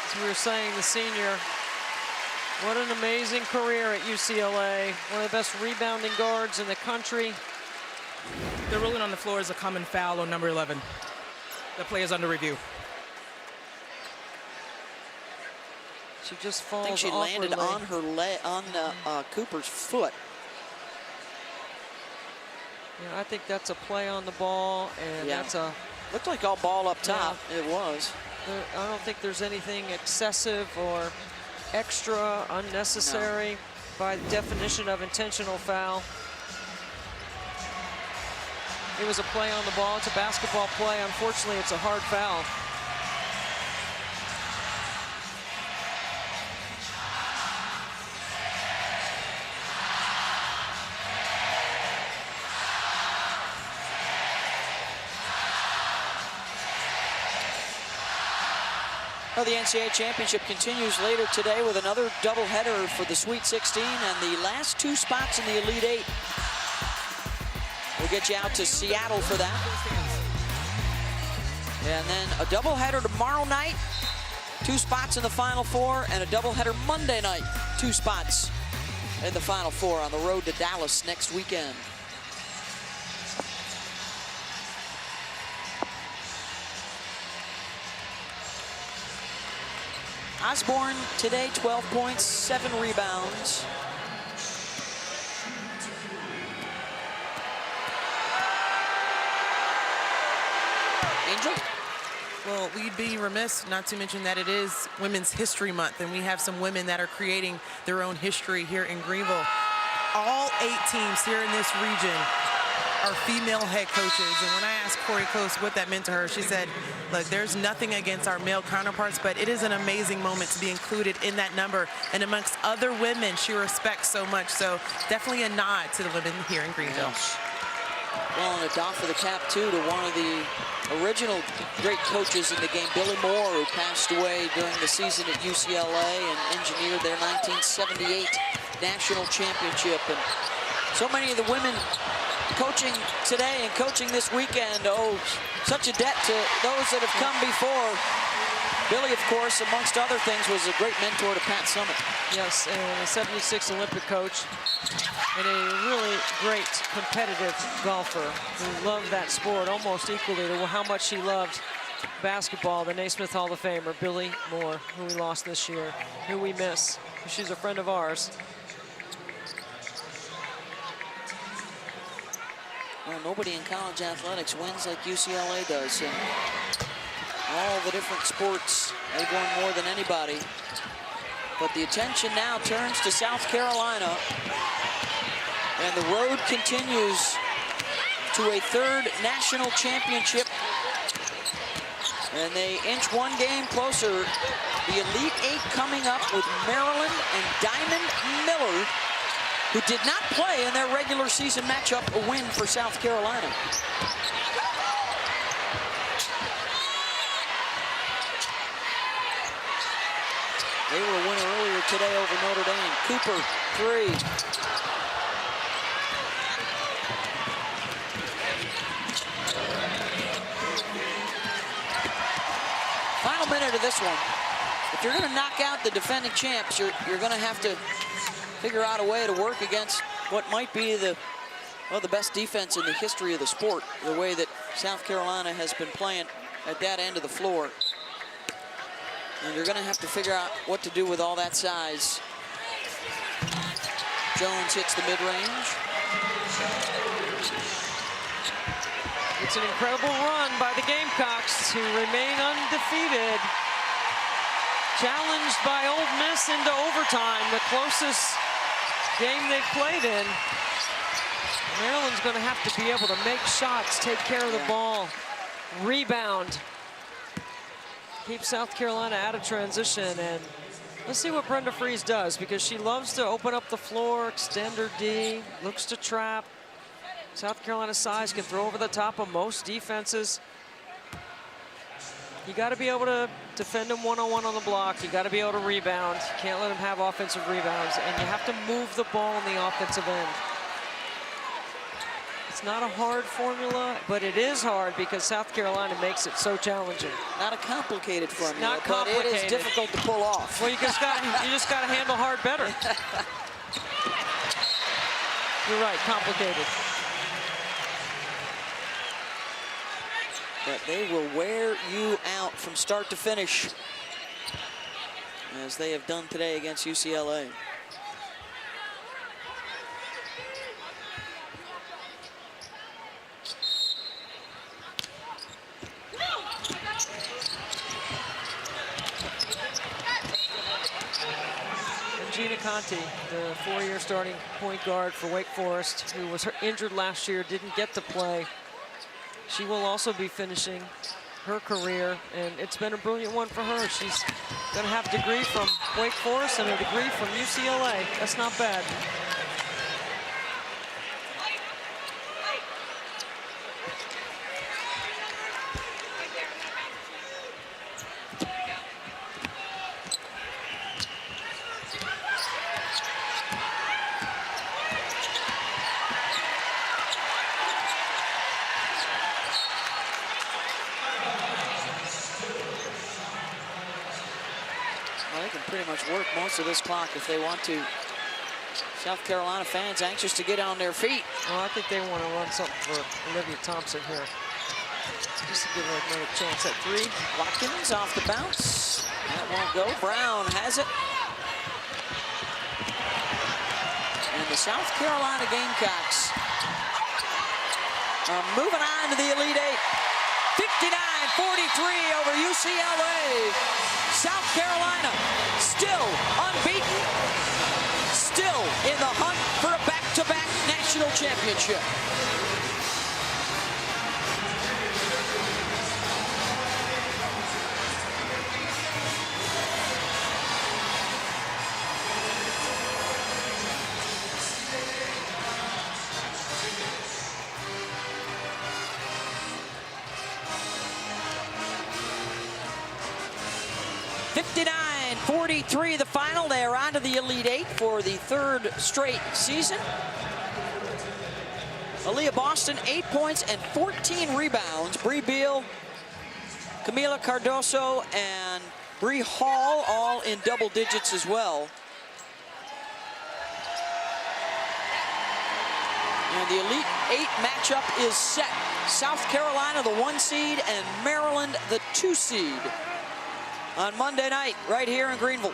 As we were saying, the senior, what an amazing career at UCLA. One of the best rebounding guards in the country. The ruling on the floor is a common foul on number 11. The play is under review. She just falls I think she landed on her on Cooper's foot. Yeah, I think that's a play on the ball, and that's a... Looked like all ball up top. Yeah. It was. I don't think there's anything excessive or extra, unnecessary by the definition of intentional foul. It was a play on the ball. It's a basketball play. Unfortunately, it's a hard foul. Well, the NCAA championship continues later today with another doubleheader for the Sweet 16 and the last 2 spots in the Elite 8. We'll get you out to Seattle for that. And then a doubleheader tomorrow night, 2 spots in the Final Four, and a doubleheader Monday night, 2 spots in the Final Four on the road to Dallas next weekend. Osborne today, 12 points, 7 rebounds. Angel? Well, we'd be remiss not to mention that it is Women's History Month, and we have some women that are creating their own history here in Greenville. All 8 teams here in this region are female head coaches. And when I asked Corey Close what that meant to her, she said, look, there's nothing against our male counterparts, but it is an amazing moment to be included in that number. And amongst other women she respects so much. So definitely a nod to the women here in Greenville. Yes. Well, and a doff of the cap, too, to one of the original great coaches in the game, Billy Moore, who passed away during the season at UCLA and engineered their 1978 national championship. And so many of the women coaching today and coaching this weekend owe such a debt to those that have come before. Billy, of course, amongst other things, was a great mentor to Pat Summitt. Yes, and a 76 Olympic coach and a really great competitive golfer who loved that sport almost equally to how much she loved basketball. The Naismith Hall of Famer, Billy Moore, who we lost this year, who we miss. She's a friend of ours. Well, nobody in college athletics wins like UCLA does. And all the different sports, they've won more than anybody. But the attention now turns to South Carolina. And the road continues to a third national championship. And they inch one game closer. The Elite Eight coming up with Maryland and Diamond Miller, who did not play in their regular season matchup, a win for South Carolina. They were a winner earlier today over Notre Dame. Cooper, 3. Final minute of this one. If you're going to knock out the defending champs, you're going to have to figure out a way to work against what might be the best defense in the history of the sport, the way that South Carolina has been playing at that end of the floor. And you're going to have to figure out what to do with all that size. Jones hits the mid-range. It's an incredible run by the Gamecocks, who remain undefeated. Challenged by Ole Miss into overtime, the closest game they've played in. Maryland's going to have to be able to make shots, take care of the ball, rebound, keep South Carolina out of transition. And let's see what Brenda Freese does, because she loves to open up the floor, extend her D, looks to trap. South Carolina's size can throw over the top of most defenses. You got to be able to defend them one-on-one on the block. You got to be able to rebound. You can't let them have offensive rebounds, and you have to move the ball on the offensive end. It's not a hard formula, but it is hard because South Carolina makes it so challenging. Not a complicated formula, not complicated, but it is difficult to pull off. Well, you just got to handle hard better. You're right, complicated. But they will wear you out from start to finish, as they have done today against UCLA. And Gina Conti, the 4-year starting point guard for Wake Forest, who was injured last year, didn't get to play. She will also be finishing her career, and it's been a brilliant one for her. She's going to have a degree from Wake Forest and a degree from UCLA. That's not bad. Pretty much work most of this clock if they want to. South Carolina fans anxious to get on their feet. Well, I think they want to run something for Olivia Thompson here, just to give her another chance at 3. Watkins off the bounce. That won't go. Brown has it. And the South Carolina Gamecocks are moving on to the Elite Eight. 59-43 over UCLA. South Carolina still unbeaten, still in the hunt for a back-to-back national championship. 59-43 the final. They are on to the Elite Eight for the third straight season. Aaliyah Boston, 8 points and 14 rebounds. Bree Beal, Camila Cardoso, and Bree Hall all in double digits as well. And the Elite Eight matchup is set. South Carolina, the 1 seed, and Maryland, the 2 seed. On Monday night, right here in Greenville.